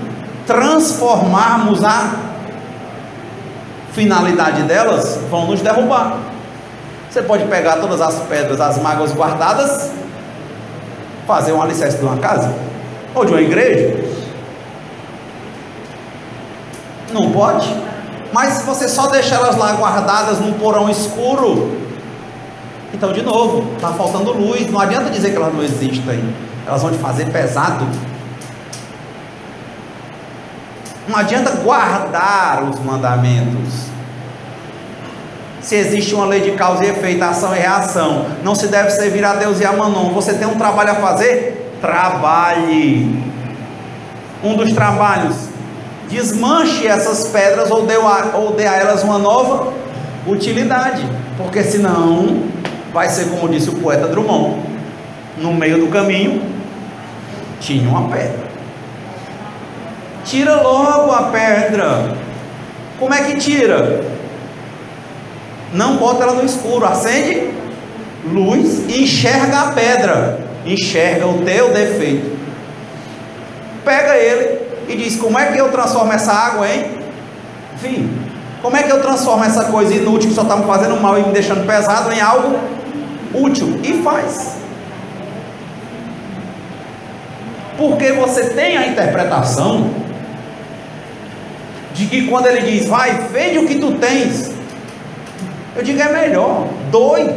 transformarmos a finalidade delas, vão nos derrubar. Você pode pegar todas as pedras, as mágoas guardadas, fazer um alicerce de uma casa ou de uma igreja? Não pode. Mas se você só deixar elas lá guardadas num porão escuro, então de novo, está faltando luz. Não adianta dizer que elas não existem, elas vão te fazer pesado. Não adianta guardar os mandamentos. Se existe uma lei de causa e efeito, ação e reação, não se deve servir a Deus e a Mammon. Você tem um trabalho a fazer? Trabalhe. Um dos trabalhos: desmanche essas pedras ou dê a elas uma nova utilidade, porque senão vai ser como disse o poeta Drummond: no meio do caminho tinha uma pedra. Tira logo a pedra. Como é que tira? Não bota ela no escuro, acende luz e enxerga a pedra, enxerga o teu defeito, pega ele e diz: como é que eu transformo essa água em vinho? Como é que eu transformo essa coisa inútil que só está me fazendo mal e me deixando pesado em algo útil? E faz. Porque você tem a interpretação de que quando ele diz: vai, vende o que tu tens, eu digo: é melhor, doe,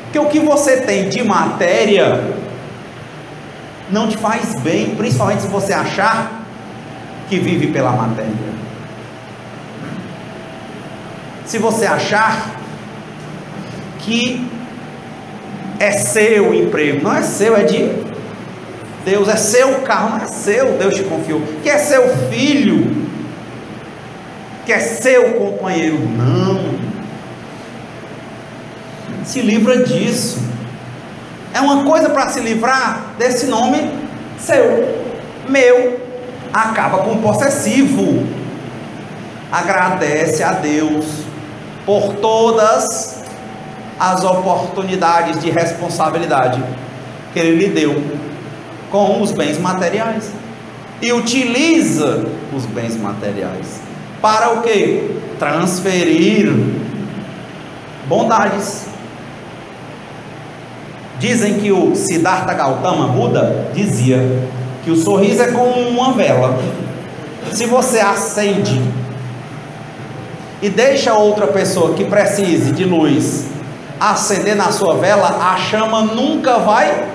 porque o que você tem de matéria não te faz bem, principalmente se você achar que vive pela matéria. Se você achar que é seu o emprego, não é seu, é de Deus. É seu carro, não é seu, Deus te confiou. Que é seu filho, que é seu companheiro, não. Se livra disso. É uma coisa para se livrar desse nome seu, meu. Acaba com o possessivo. Agradece a Deus por todas as oportunidades de responsabilidade que Ele lhe deu com os bens materiais, e utiliza os bens materiais para o quê? Transferir bondades. Dizem que o Siddhartha Gautama, Buda, dizia que o sorriso é como uma vela. Se você acende e deixa outra pessoa que precise de luz acender na sua vela, a chama nunca vai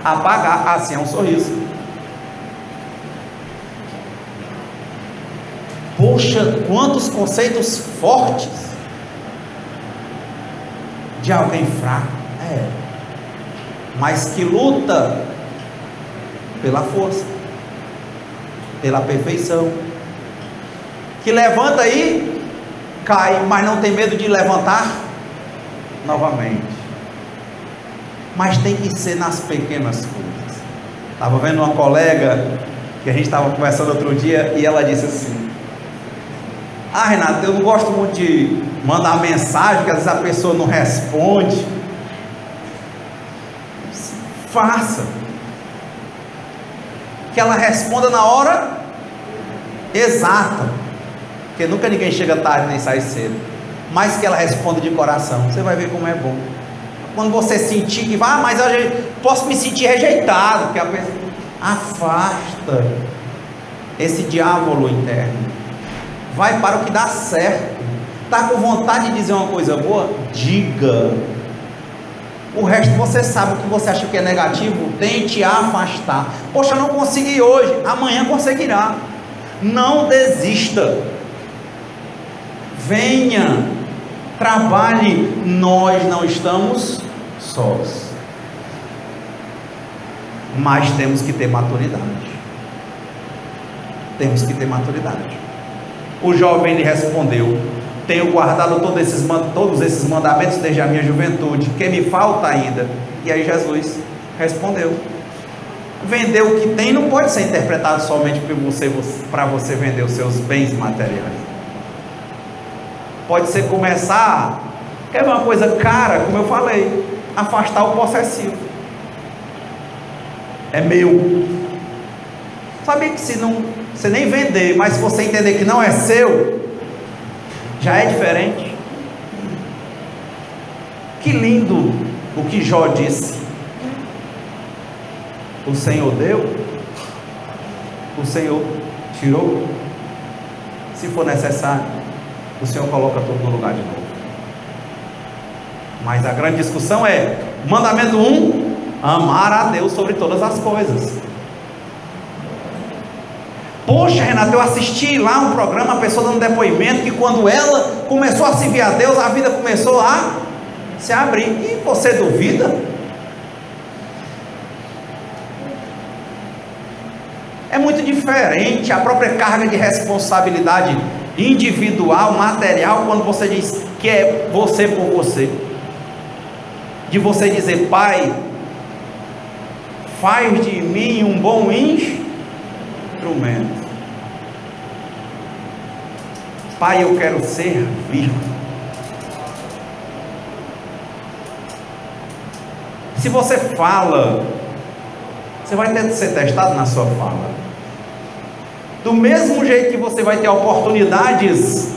apagar. Assim é um sorriso. Poxa, quantos conceitos fortes de alguém fraco, mas que luta pela força, pela perfeição, que levanta e cai, mas não tem medo de levantar novamente. Mas tem que ser nas pequenas coisas. Estava vendo uma colega que a gente estava conversando outro dia, e ela disse assim: ah, Renato, eu não gosto muito de mandar mensagem, porque às vezes a pessoa não responde. Faça que ela responda na hora exata, porque nunca ninguém chega tarde nem sai cedo, mas que ela responda de coração. Você vai ver como é bom. Quando você sentir que vai, mas eu posso me sentir rejeitado, porque a pessoa afasta esse diabo interno. Vai para o que dá certo. Está com vontade de dizer uma coisa boa? Diga. O resto você sabe. O que você acha que é negativo, tente afastar. Poxa, não consegui hoje, amanhã conseguirá. Não desista. Venha, trabalhe. Nós não estamos sós, mas temos que ter maturidade. Temos que ter maturidade. O jovem lhe respondeu: tenho guardado todos esses mandamentos desde a minha juventude, que me falta ainda? E aí Jesus respondeu: vender o que tem não pode ser interpretado somente para você vender os seus bens materiais. pode ser começar, quer ver uma coisa cara, como eu falei, afastar o possessivo. É meu. Sabia que se não, você nem vender, mas se você entender que não é seu, já é diferente. Que lindo o que Jó disse. O Senhor deu, o Senhor tirou. Se for necessário, o Senhor coloca tudo no lugar de novo. Mas a grande discussão é: mandamento 1, amar a Deus sobre todas as coisas. Poxa, Renato, eu assisti lá um programa, a pessoa dando depoimento que quando ela começou a servir a Deus, a vida começou a se abrir. E você duvida? É muito diferente a própria carga de responsabilidade individual, material, quando você diz que é você por você. De você dizer: Pai, faz de mim um bom instrumento. Pai, eu quero servir. Se você fala, você vai ter que ser testado na sua fala. Do mesmo jeito que você vai ter oportunidades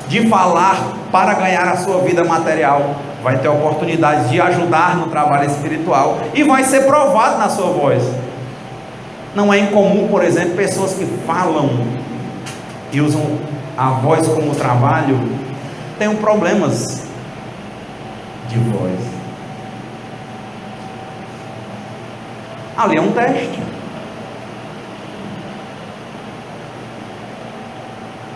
de falar para ganhar a sua vida material, vai ter oportunidades de ajudar no trabalho espiritual e vai ser provado na sua voz. Não é incomum, por exemplo, pessoas que falam e usam a voz como trabalho, tenham problemas de voz. Ali é um teste.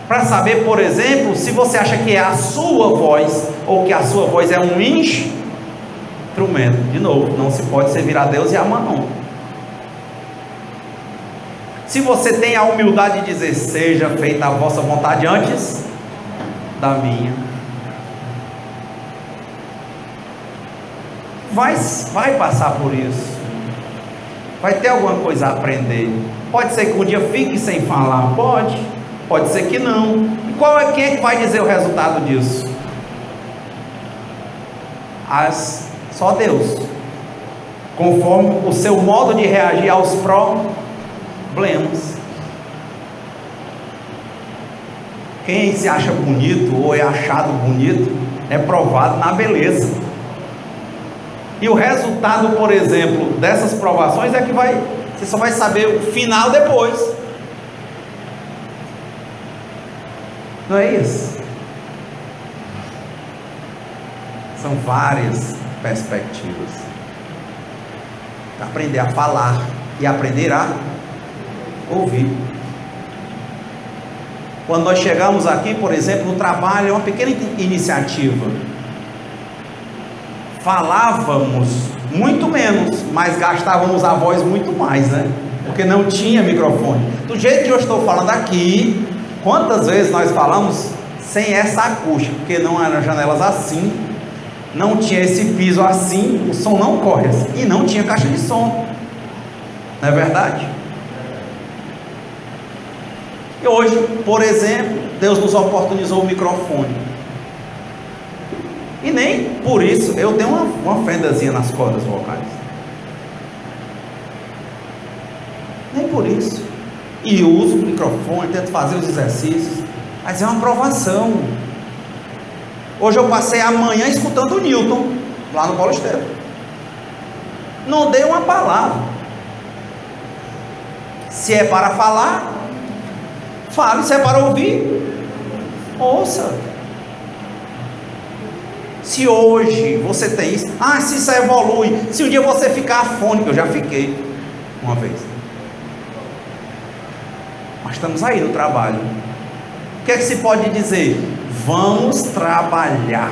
Para saber, por exemplo, se você acha que é a sua voz ou que a sua voz é um instrumento. De novo, não se pode servir a Deus e a mamão. Se você tem a humildade de dizer: seja feita a vossa vontade antes da minha, vai passar por isso. Vai ter alguma coisa a aprender. Pode ser que um dia fique sem falar, pode ser que não. E quem é que vai dizer o resultado disso? Só Deus, conforme o seu modo de reagir aos problemas. Quem se acha bonito ou é achado bonito é provado na beleza. E o resultado, por exemplo, dessas provações é que você só vai saber o final depois. Não é isso? São várias perspectivas. Aprender a falar e aprender a ouvir. Quando nós chegamos aqui, por exemplo, no trabalho, é uma pequena iniciativa. Falávamos muito menos, mas gastávamos a voz muito mais, né? Porque não tinha microfone. Do jeito que eu estou falando aqui, quantas vezes nós falamos sem essa acústica? Porque não eram janelas assim, não tinha esse piso assim, o som não corre assim, e não tinha caixa de som. Não é verdade? E hoje, por exemplo, Deus nos oportunizou o microfone. E nem por isso eu tenho uma fendazinha nas cordas vocais. Nem por isso. E uso o microfone, tento fazer os exercícios, mas é uma provação. Hoje eu passei a manhã escutando o Newton lá no Paulo Estevam. Não dei uma palavra. Se é para falar, fale. Se é para ouvir, ouça. Se hoje você tem isso, se isso evolui, se um dia você ficar afônico, eu já fiquei uma vez. Mas estamos aí no trabalho. O que é que se pode dizer? Vamos trabalhar.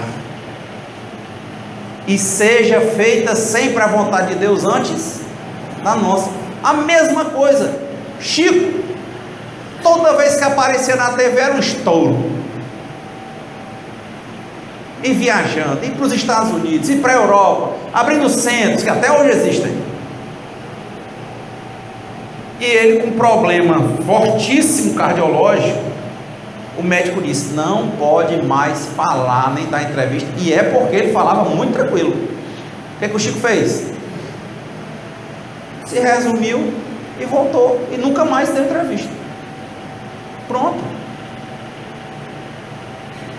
E seja feita sempre a vontade de Deus antes da nossa. A mesma coisa. Chico, toda vez que aparecia na TV era um estouro. E viajando, ir para os Estados Unidos, ir para a Europa, abrindo centros que até hoje existem. E ele com um problema fortíssimo cardiológico, O médico disse: não pode mais falar, nem dar entrevista. E é porque ele falava muito tranquilo. O que o Chico fez? Se resumiu e voltou. E nunca mais deu entrevista. Pronto.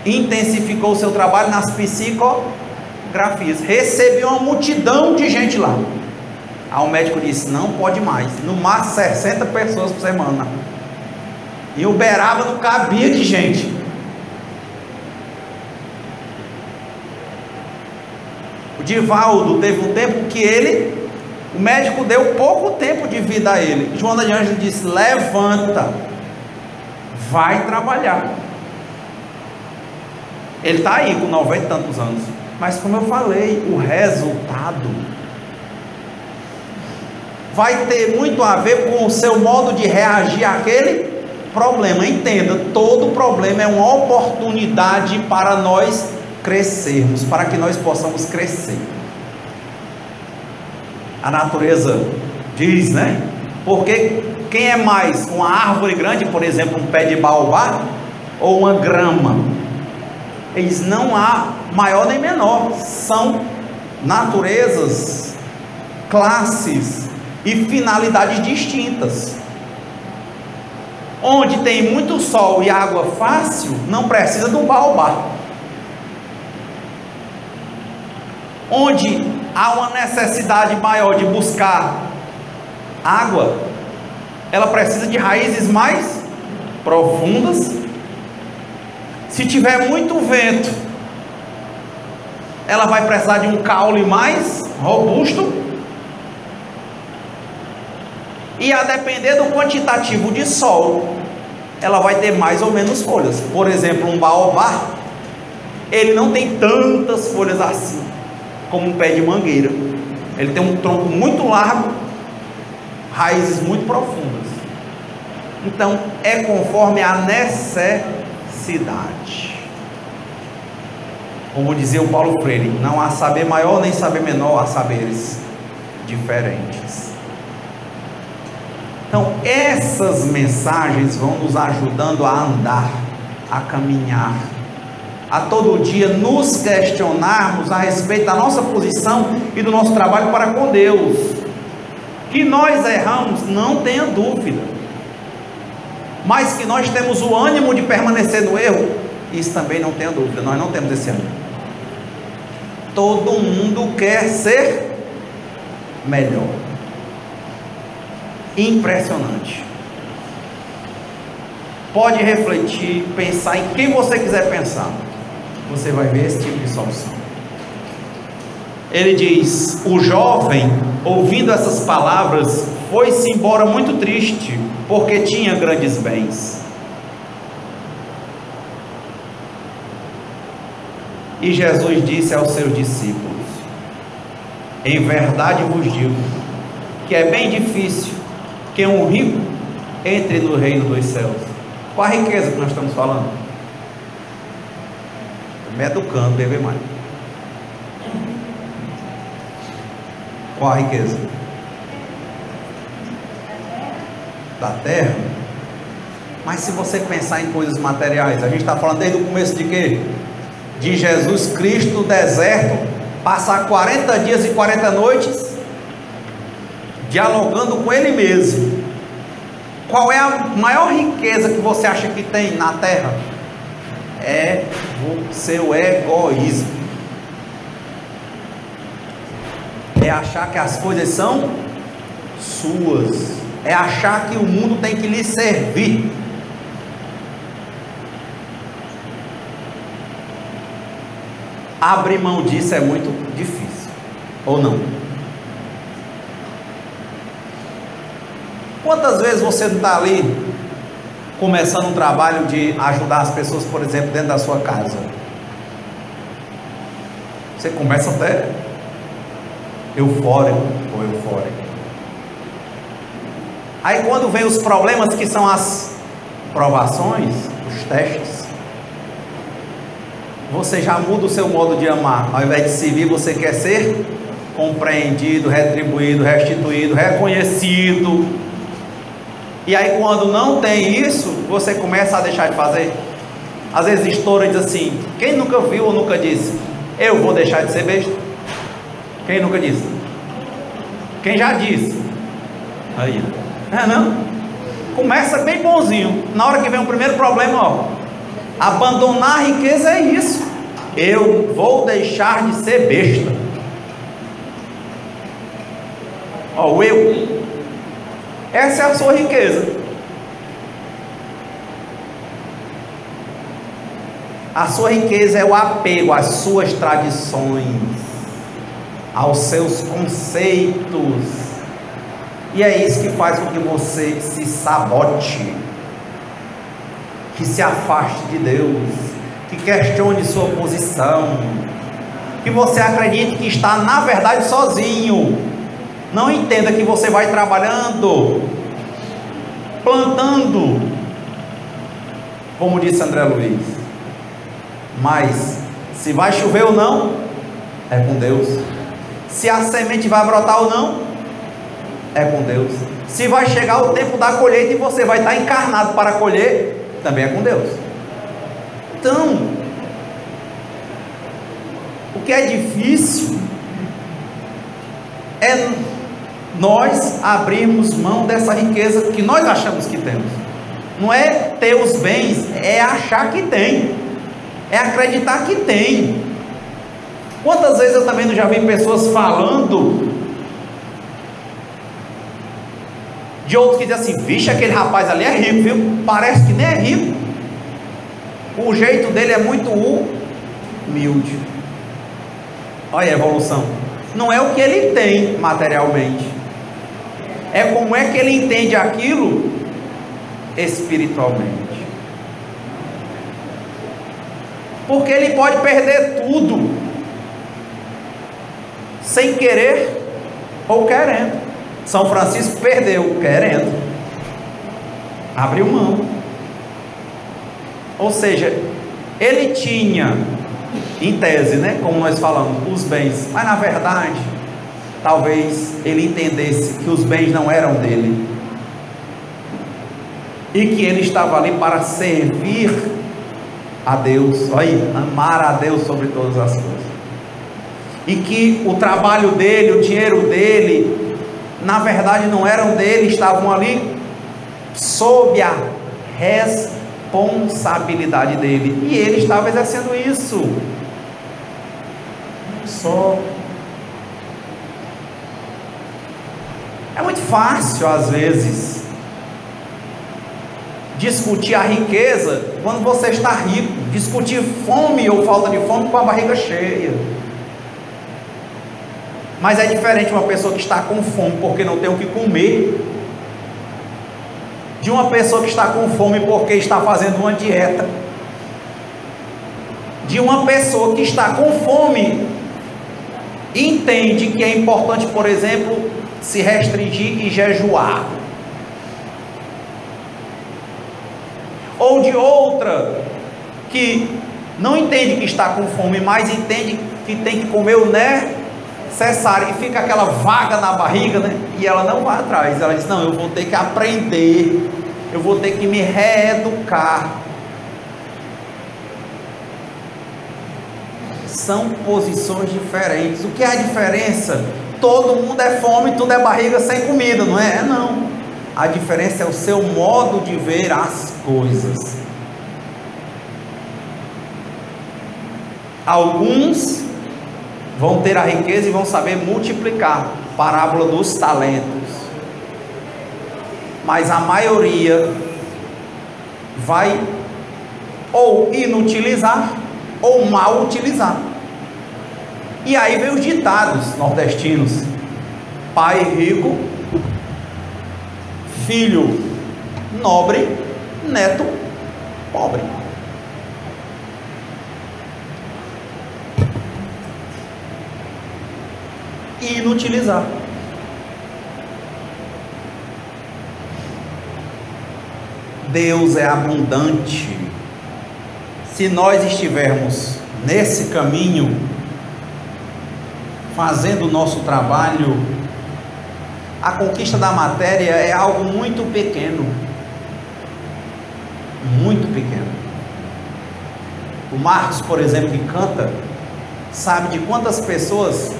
Intensificou o seu trabalho nas psicografias. Recebeu uma multidão de gente lá. Aí o médico disse: não pode mais. No máximo 60 pessoas por semana. E Uberaba não cabia de gente. O Divaldo teve um tempo que o médico deu pouco tempo de vida a ele. Joana de Ângelo disse: levanta, vai trabalhar. Ele está aí com 90 e tantos anos. Mas como eu falei, o resultado vai ter muito a ver com o seu modo de reagir àquele problema. Entenda, todo problema é uma oportunidade para nós crescermos, para que nós possamos crescer. A natureza diz, né? Porque quem é mais, uma árvore grande, por exemplo, um pé de baobá, ou uma grama? Eles não há maior nem menor, são naturezas, classes e finalidades distintas. Onde tem muito sol e água fácil, não precisa de um baobá. Onde há uma necessidade maior de buscar água, ela precisa de raízes mais profundas. Se tiver muito vento, ela vai precisar de um caule mais robusto. E a depender do quantitativo de sol, ela vai ter mais ou menos folhas. Por exemplo, um baobá, ele não tem tantas folhas assim como um pé de mangueira. Ele tem um tronco muito largo, raízes muito profundas. Então é conforme a necessidade. Como dizia o Paulo Freire: não há saber maior nem saber menor, há saberes diferentes. Então essas mensagens vão nos ajudando a andar, a caminhar, a todo dia nos questionarmos a respeito da nossa posição e do nosso trabalho para com Deus. Que nós erramos, não tenha dúvida, mas que nós temos o ânimo de permanecer no erro, isso também não tenha dúvida. Nós não temos esse ânimo. Todo mundo quer ser melhor. Impressionante. Pode refletir, pensar em quem você quiser pensar, você vai ver esse tipo de solução. Ele diz: o jovem, ouvindo essas palavras, foi-se embora muito triste, porque tinha grandes bens. E Jesus disse aos seus discípulos: em verdade vos digo que é bem difícil que um rico entre no reino dos céus. Qual a riqueza que nós estamos falando? Me educando, beber mais. Qual a riqueza? Da terra. Mas se você pensar em coisas materiais, a gente está falando desde o começo de quê? De Jesus Cristo no deserto, passar 40 dias e 40 noites dialogando com Ele mesmo. Qual é a maior riqueza que você acha que tem na terra? É o seu egoísmo. É achar que as coisas são suas. É achar que o mundo tem que lhe servir. Abrir mão disso é muito difícil, ou não? Quantas vezes você não está ali começando um trabalho de ajudar as pessoas, por exemplo, dentro da sua casa? Você começa até eufórico ou eufórico. Aí quando vem os problemas, que são as provações, os testes, você já muda o seu modo de amar. Ao invés de servir, você quer ser compreendido, retribuído, restituído, reconhecido. E aí quando não tem isso, você começa a deixar de fazer. Às vezes estoura e diz assim: quem nunca viu ou nunca disse, eu vou deixar de ser besta? Quem nunca disse? Quem já disse? Aí, não? Começa bem bonzinho. Na hora que vem o primeiro problema, ó, abandonar a riqueza é isso. Eu vou deixar de ser besta. Ó, o eu. Essa é a sua riqueza. A sua riqueza é o apego às suas tradições, aos seus conceitos. E é isso que faz com que você se sabote, que se afaste de Deus, que questione sua posição, que você acredite que está na verdade sozinho. Não entenda que você vai trabalhando, plantando, como disse André Luiz, mas se vai chover ou não, é com Deus. Se a semente vai brotar ou não, é com Deus. Se vai chegar o tempo da colheita e você vai estar encarnado para colher, também é com Deus. Então, o que é difícil é nós abrirmos mão dessa riqueza que nós achamos que temos. Não é ter os bens, é achar que tem, é acreditar que tem. Quantas vezes eu também não já vi pessoas falando de outros que dizem assim: vixe, aquele rapaz ali é rico, viu? Parece que nem é rico, o jeito dele é muito humilde. Olha a evolução. Não é o que ele tem materialmente, é como é que ele entende aquilo espiritualmente. Porque ele pode perder tudo, sem querer ou querendo. São Francisco perdeu querendo, abriu mão. Ou seja, ele tinha, em tese, né, como nós falamos, os bens, mas na verdade, talvez ele entendesse que os bens não eram dele, e que ele estava ali para servir a Deus, olha, amar a Deus sobre todas as coisas, e que o trabalho dele, o dinheiro dele, na verdade não eram dele, estavam ali sob a responsabilidade dele, e ele estava exercendo isso. Só é muito fácil às vezes discutir a riqueza quando você está rico, discutir fome ou falta de fome com a barriga cheia. Mas é diferente uma pessoa que está com fome porque não tem o que comer, de uma pessoa que está com fome porque está fazendo uma dieta, de uma pessoa que está com fome e entende que é importante, por exemplo, se restringir e jejuar, ou de outra que não entende que está com fome, mas entende que tem que comer o necessário, e fica aquela vaga na barriga, né? E ela não vai atrás, ela diz: não, eu vou ter que aprender, eu vou ter que me reeducar. São posições diferentes. O que é a diferença? Todo mundo é fome, tudo é barriga sem comida, não é? Não. A diferença é o seu modo de ver as coisas. Alguns vão ter a riqueza e vão saber multiplicar, parábola dos talentos, mas a maioria vai ou inutilizar ou mal utilizar. E aí vem os ditados nordestinos: pai rico, filho nobre, neto pobre. E inutilizar. Deus é abundante. Se nós estivermos nesse caminho, fazendo o nosso trabalho, a conquista da matéria é algo muito pequeno, muito pequeno. O Marcos, por exemplo, que canta, sabe de quantas pessoas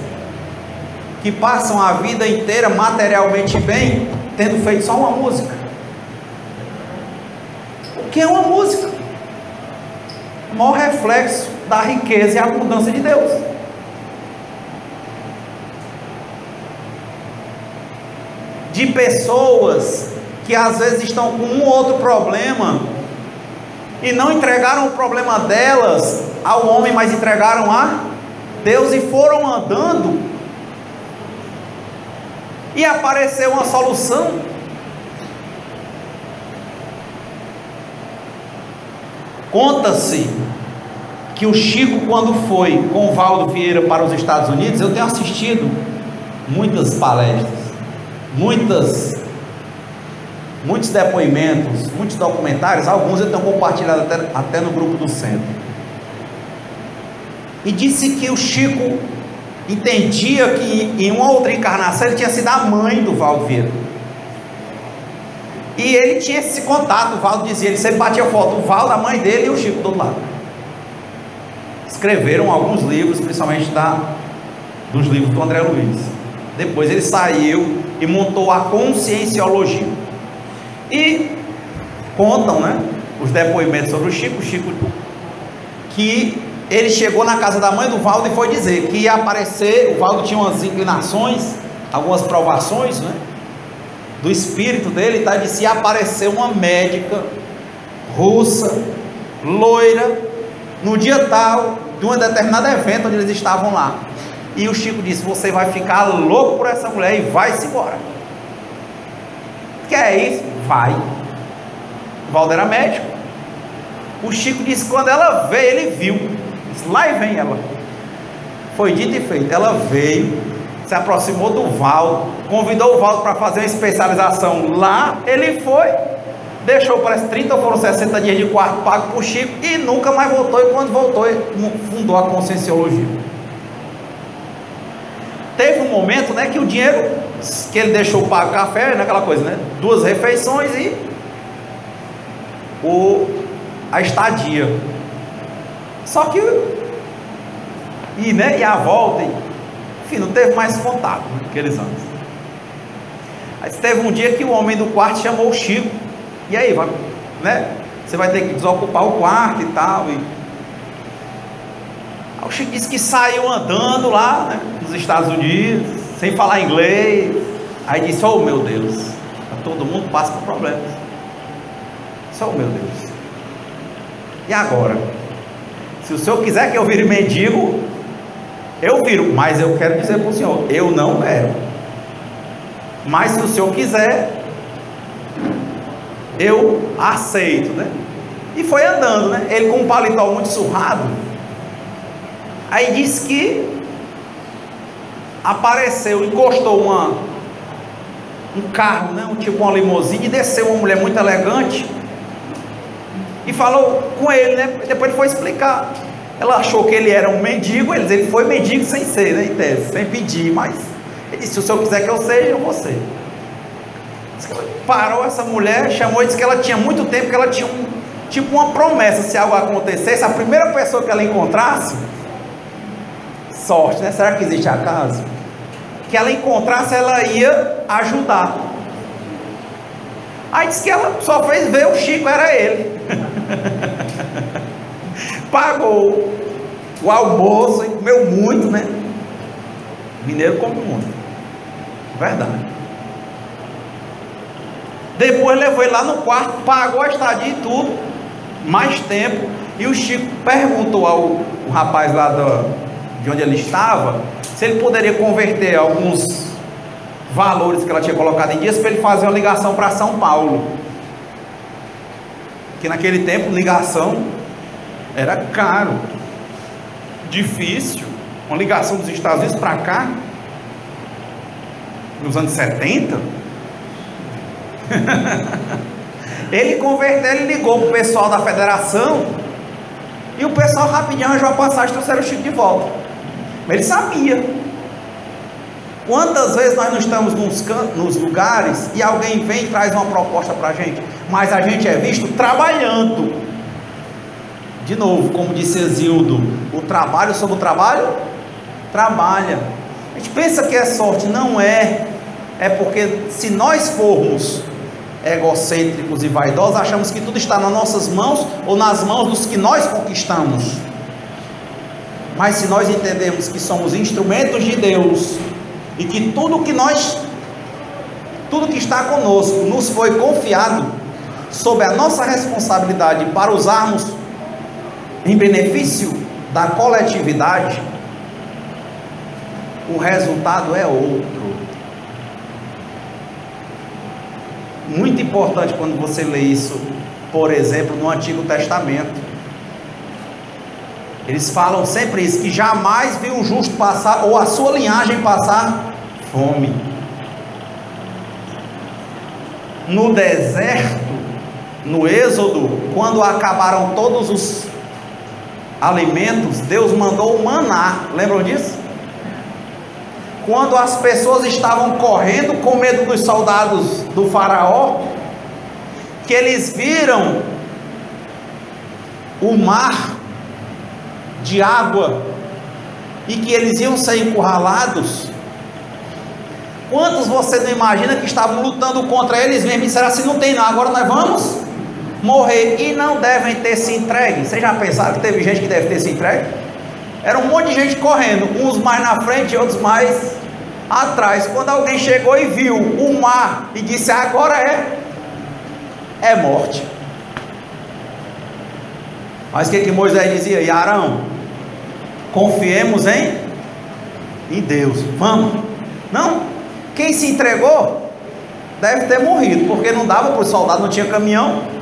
que passam a vida inteira materialmente bem, tendo feito só uma música. O que é uma música? O maior reflexo da riqueza e abundância de Deus. De pessoas que às vezes estão com um ou outro problema e não entregaram o problema delas ao homem, mas entregaram a Deus e foram andando e apareceu uma solução. Conta-se que o Chico, quando foi com o Valdo Vieira para os Estados Unidos, eu tenho assistido muitas palestras, muitos depoimentos, muitos documentários, alguns eu tenho compartilhado até no grupo do centro. E disse que o Chico entendia que em uma outra encarnação ele tinha sido a mãe do Valdo Vieira. E ele tinha esse contato. O Valdo dizia, ele sempre batia foto, o Valdo, a mãe dele e o Chico do outro lado. Escreveram alguns livros, principalmente dos livros do André Luiz. Depois ele saiu e montou a Conscienciologia. E contam, né, os depoimentos sobre o Chico, que ele chegou na casa da mãe do Valdo e foi dizer que ia aparecer. O Valdo tinha umas inclinações, algumas provações, né, do espírito dele, tá? Disse: ia aparecer uma médica russa, loira, no dia tal, de um determinado evento onde eles estavam lá. E o Chico disse: você vai ficar louco por essa mulher e vai-se embora. Que é isso? Vai. O Valdo era médico. O Chico disse que quando ela veio, ele viu. Disse: lá e vem ela. Foi dito e feito. Ela veio, se aproximou do Valdo, convidou o Valdo para fazer uma especialização lá. Ele foi, deixou, parece 30 ou foram 60 dias de quarto pago para o Chico e nunca mais voltou. E quando voltou, ele fundou a Conscienciologia. Teve um momento, né, que o dinheiro que ele deixou pago café, naquela coisa, né, 2 refeições e a estadia. Só que e a volta, enfim, não teve mais contato, né, aqueles anos. Aí teve um dia que o homem do quarto chamou o Chico. E aí, né, você vai ter que desocupar o quarto e tal. Aí o Chico disse que saiu andando lá, né, nos Estados Unidos, sem falar inglês. Aí disse: oh meu Deus, todo mundo passa por problemas. Oh meu Deus, e agora? Se o senhor quiser que eu vire mendigo, eu viro, mas eu quero dizer para o senhor, eu não quero. Mas se o senhor quiser, eu aceito, né? E foi andando, né? Ele com um paletó muito surrado. Aí disse que apareceu, encostou um carro, né? Tipo uma limusine, e desceu uma mulher muito elegante e falou com ele, né? Depois ele foi explicar. Ela achou que ele era um mendigo. Ele foi mendigo sem ser, né, em tese, sem pedir, mas ele disse: se o senhor quiser que eu seja, eu vou ser. Parou essa mulher, chamou e disse que ela tinha muito tempo, que ela tinha tipo uma promessa: se algo acontecesse, a primeira pessoa que ela encontrasse, sorte, né? Será que existe acaso? Que ela encontrasse, ela ia ajudar. Aí disse que ela só fez ver o Chico, era ele. Pagou o almoço e comeu muito, né? Mineiro come muito, verdade. Depois levou ele lá no quarto, pagou a estadia e tudo, mais tempo. E o Chico perguntou ao rapaz lá de onde ele estava, se ele poderia converter alguns valores que ela tinha colocado em dias, para ele fazer uma ligação para São Paulo. Que naquele tempo ligação era caro, difícil. Uma ligação dos Estados Unidos para cá, nos anos 70. Ele converteu, ele ligou para o pessoal da federação, e o pessoal rapidinho arranjou a passagem e trouxeram o Chico de volta. Mas ele sabia. Quantas vezes nós não estamos nos lugares e alguém vem e traz uma proposta para a gente, mas a gente é visto trabalhando, De novo, como disse Exildo, o trabalho sobre o trabalho, trabalha. A gente pensa que é sorte, não é. É porque se nós formos egocêntricos e vaidosos, achamos que tudo está nas nossas mãos ou nas mãos dos que nós conquistamos. Mas se nós entendemos que somos instrumentos de Deus e que tudo que está conosco nos foi confiado sob a nossa responsabilidade para usarmos em benefício da coletividade, o resultado é outro. Muito importante quando você lê isso, por exemplo, no Antigo Testamento. Eles falam sempre isso, que jamais viu o justo passar, ou a sua linhagem passar fome. No deserto, no Êxodo, quando acabaram todos os alimentos, Deus mandou o maná, lembram disso? Quando as pessoas estavam correndo com medo dos soldados do faraó, que eles viram o mar de água e que eles iam ser encurralados, quantos você não imagina que estavam lutando contra eles mesmo e disseram assim: não tem não, agora nós vamos morrer, e não devem ter se entregue? Vocês já pensaram que teve gente que deve ter se entregue? Era um monte de gente correndo, uns mais na frente e outros mais atrás. Quando alguém chegou e viu o mar e disse: agora é morte. Mas o que Moisés dizia? E Arão, confiemos em Deus, vamos. Não, quem se entregou deve ter morrido, porque não dava para os soldados, não tinha caminhão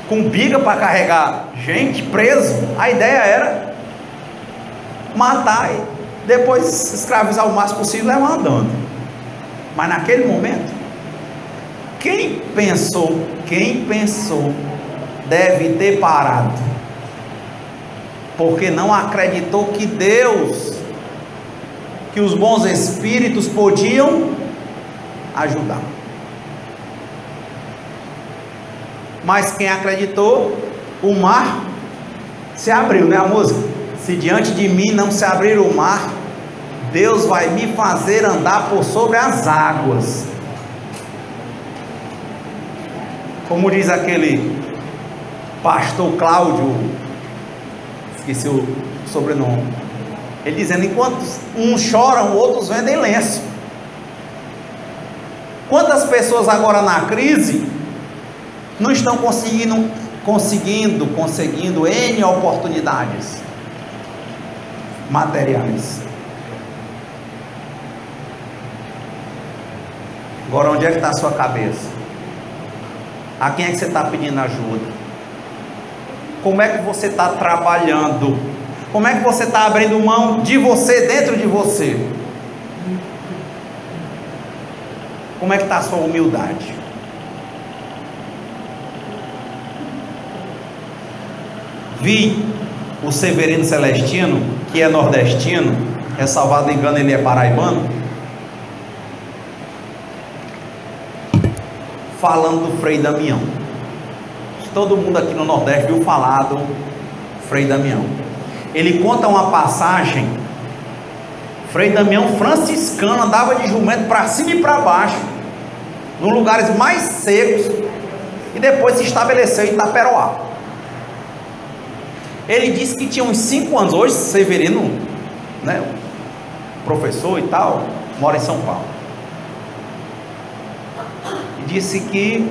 com biga para carregar gente preso. A ideia era matar e depois escravizar o máximo possível e levar andando. Mas naquele momento, quem pensou deve ter parado, porque não acreditou que Deus, que os bons espíritos podiam ajudar. Mas quem acreditou, o mar se abriu, né? A música: se diante de mim não se abrir o mar, Deus vai me fazer andar por sobre as águas. Como diz aquele pastor Cláudio, esqueci o sobrenome, ele dizendo: enquanto uns choram, outros vendem lenço. Quantas pessoas agora na crise não estão conseguindo N oportunidades materiais? Agora, onde é que está a sua cabeça? A quem é que você está pedindo ajuda? Como é que você está trabalhando? Como é que você está abrindo mão de você dentro de você? Como é que está a sua humildade? Vi o Severino Celestino, que é nordestino, salvado engano ele é paraibano, falando do Frei Damião. Todo mundo aqui no Nordeste viu falar do Frei Damião. Ele conta uma passagem. Frei Damião franciscano andava de jumento para cima e para baixo, nos lugares mais secos, e depois se estabeleceu em Itaperoá. Ele disse que tinha uns 5 anos, hoje Severino, né, professor e tal, mora em São Paulo. E disse que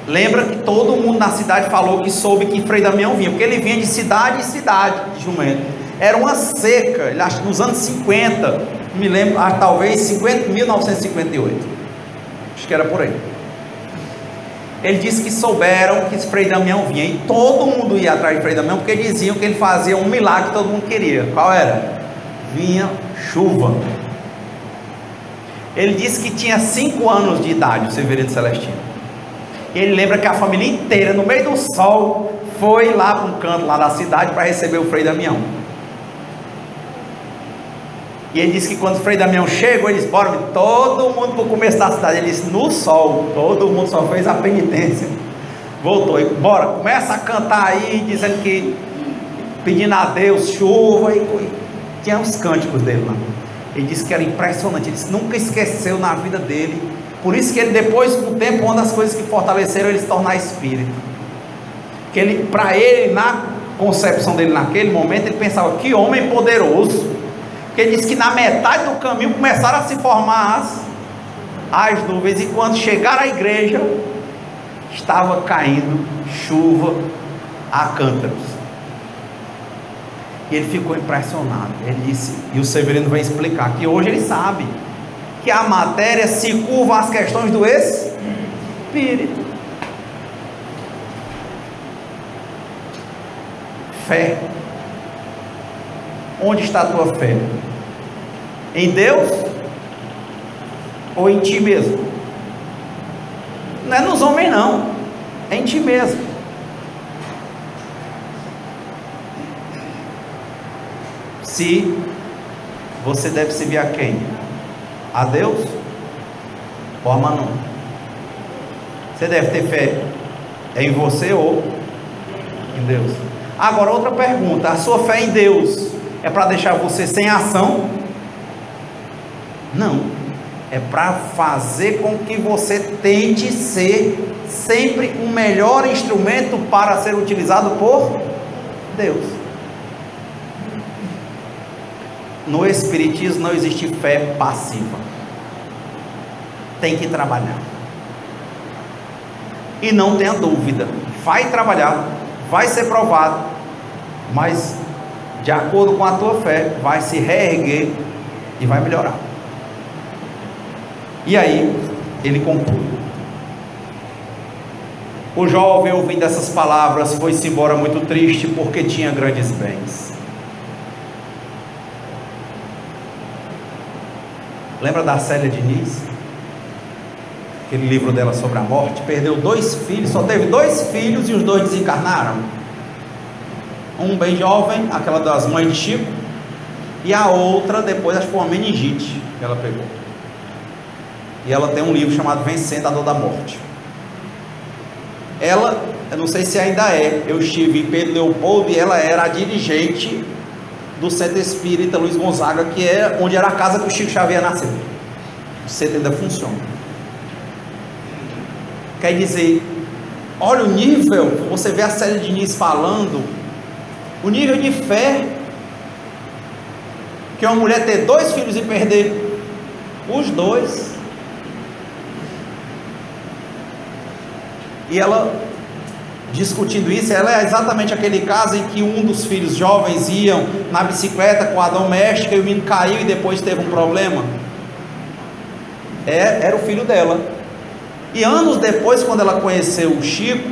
lembra que todo mundo na cidade falou que soube que Frei Damião vinha, porque ele vinha de cidade em cidade de jumento. Era uma seca, ele acha que nos anos 50, me lembro, talvez 1958, acho que era por aí. Ele disse que souberam que Frei Damião vinha, e todo mundo ia atrás de Frei Damião, porque diziam que ele fazia um milagre que todo mundo queria. Qual era? Vinha chuva. Ele disse que tinha 5 anos de idade, o Severino Celestino. E ele lembra que a família inteira, no meio do sol, foi lá para um canto lá da cidade para receber o Frei Damião. E ele disse que quando o Frei Damião chegou, ele disse: bora, todo mundo para o começo da cidade. Ele disse: no sol, todo mundo só fez a penitência, voltou, e bora, começa a cantar aí, dizendo que pedindo a Deus chuva, e tinha os cânticos dele lá. Ele disse que era impressionante, ele disse que nunca esqueceu na vida dele. Por isso que ele depois, com o tempo, uma das coisas que fortaleceram ele se tornar espírita. Que ele, para ele, na concepção dele naquele momento, ele pensava, que homem poderoso. Porque ele disse que na metade do caminho começaram a se formar as nuvens, e quando chegaram à igreja, estava caindo chuva a cântaros. E ele ficou impressionado. Ele disse, e o Severino vai explicar, que hoje ele sabe que a matéria se curva às questões do espírito. Fé. Onde está a tua fé? Em Deus ou em ti mesmo? Não é nos homens não, é em ti mesmo. Se você deve servir a quem? A Deus ou a Manon? Você deve ter fé em você ou em Deus? Agora outra pergunta, a sua fé em Deus é para deixar você sem ação? Não, é para fazer com que você tente ser sempre um melhor instrumento para ser utilizado por Deus. No Espiritismo não existe fé passiva, tem que trabalhar, e não tenha dúvida, vai trabalhar, vai ser provado, mas de acordo com a tua fé, vai se reerguer e vai melhorar. E aí, ele conclui. O jovem, ouvindo essas palavras, foi-se embora muito triste, porque tinha grandes bens. Lembra da Célia Diniz? Aquele livro dela sobre a morte. Perdeu 2 filhos, só teve 2 filhos e os 2 desencarnaram. Um bem jovem, aquela das mães de Chico, e a outra depois, acho que foi uma meningite que ela pegou. E ela tem um livro chamado Vencendo a Dor da Morte. Ela, eu não sei se ainda é, eu estive em Pedro Leopoldo e ela era a dirigente do Centro Espírita Luiz Gonzaga, que é onde era a casa que o Chico Xavier nasceu. O centro ainda funciona. Quer dizer, olha o nível, você vê a Célia Diniz falando, o nível de fé que uma mulher ter 2 filhos e perder os 2. E ela discutindo isso, ela é exatamente aquele caso em que um dos filhos jovens iam na bicicleta com a doméstica e o menino caiu e depois teve um problema. Era o filho dela. E anos depois, quando ela conheceu o Chico,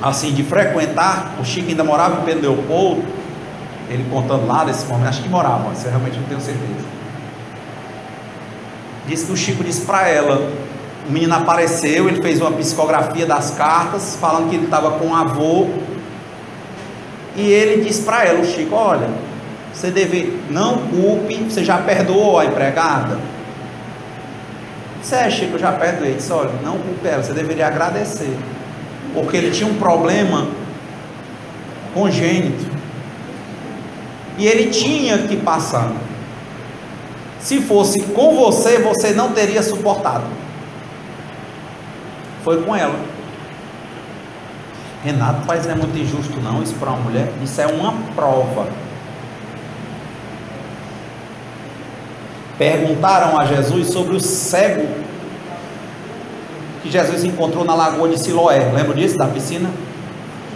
assim, de frequentar, o Chico ainda morava em Pedro Leopoldo, ele contando lá nesse momento, acho que morava, isso eu realmente não tenho certeza. Disse que o Chico disse para ela, o menino apareceu, ele fez uma psicografia das cartas, falando que ele estava com o avô, e ele disse para ela, o Chico, olha, você não culpe, você já perdoou a empregada? Disse, Chico, eu já perdoei. Disse, olha, não culpe ela, você deveria agradecer, porque ele tinha um problema congênito, e ele tinha que passar. Se fosse com você, você não teria suportado. Foi com ela. Renato, mas não é muito injusto não, isso para uma mulher, isso é uma prova. Perguntaram a Jesus sobre o cego que Jesus encontrou na lagoa de Siloé, lembra disso, da piscina?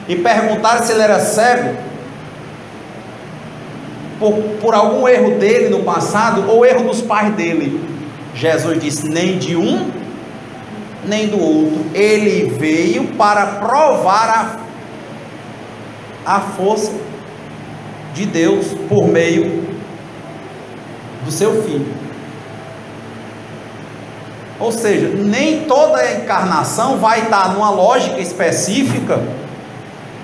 E perguntaram se ele era cego por algum erro dele no passado, ou erro dos pais dele. Jesus disse, nem de um nem do outro, ele veio para provar a força de Deus por meio do seu filho. Ou seja, nem toda a encarnação vai estar numa lógica específica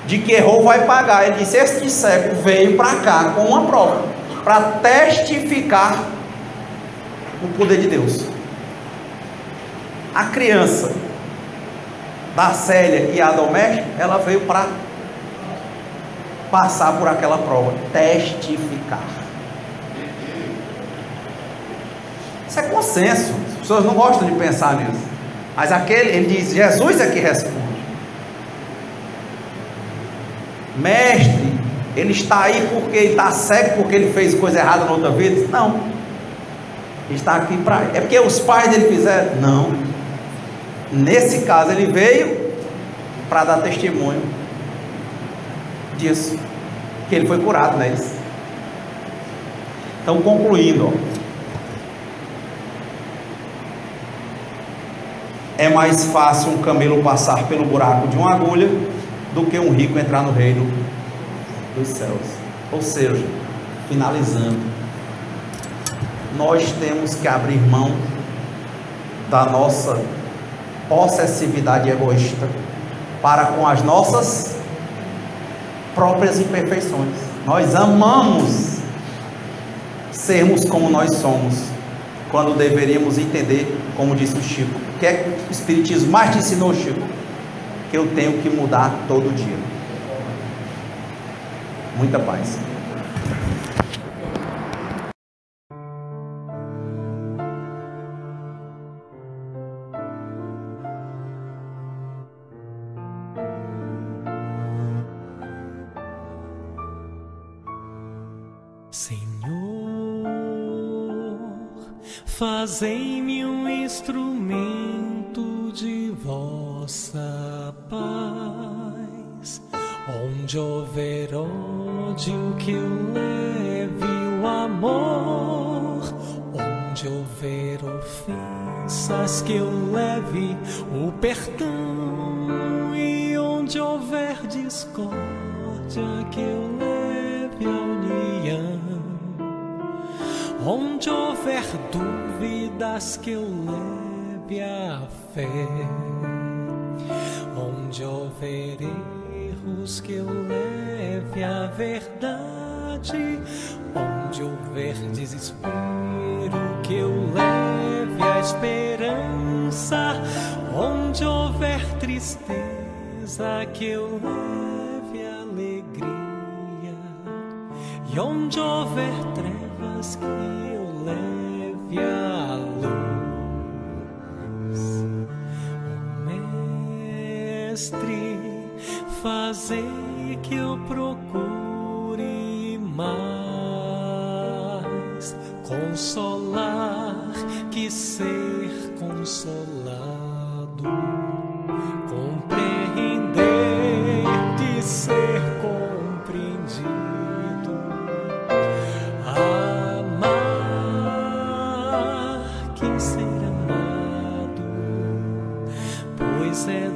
de que errou vai pagar. Ele disse, este cego veio para cá com uma prova, para testificar o poder de Deus. A criança da Célia e a doméstica, ela veio para passar por aquela prova? Testificar. Isso é consenso. As pessoas não gostam de pensar nisso. Mas ele diz, Jesus é que responde. Mestre, ele está aí porque ele está cego, porque ele fez coisa errada na outra vida? Não. Ele está aqui para... É porque os pais dele fizeram? Não. Nesse caso ele veio para dar testemunho disso, que ele foi curado, né? Então, concluindo, é mais fácil um camelo passar pelo buraco de uma agulha do que um rico entrar no reino dos céus. Ou seja, finalizando, nós temos que abrir mão da nossa possessividade egoísta para com as nossas próprias imperfeições. Nós amamos sermos como nós somos, quando deveríamos entender, como disse o Chico, o que é que o Espiritismo mais te ensinou, Chico? Que eu tenho que mudar todo dia. Muita paz. Senhor, fazei-me um instrumento de vossa paz. Onde houver ódio, que eu leve o amor. Onde houver ofensas, que eu leve o perdão. E onde houver discórdia, que eu leve a união. Onde houver dúvidas, que eu leve a fé. Onde houver erros, que eu leve a verdade. Onde houver desespero, que eu leve a esperança. Onde houver tristeza, que eu leve a alegria. E onde houver trevas, que eu leve a luz. Oh, Mestre, fazei que eu procure mais consolar que ser consolado, compreender que ser compreendido, amar que ser amado, pois é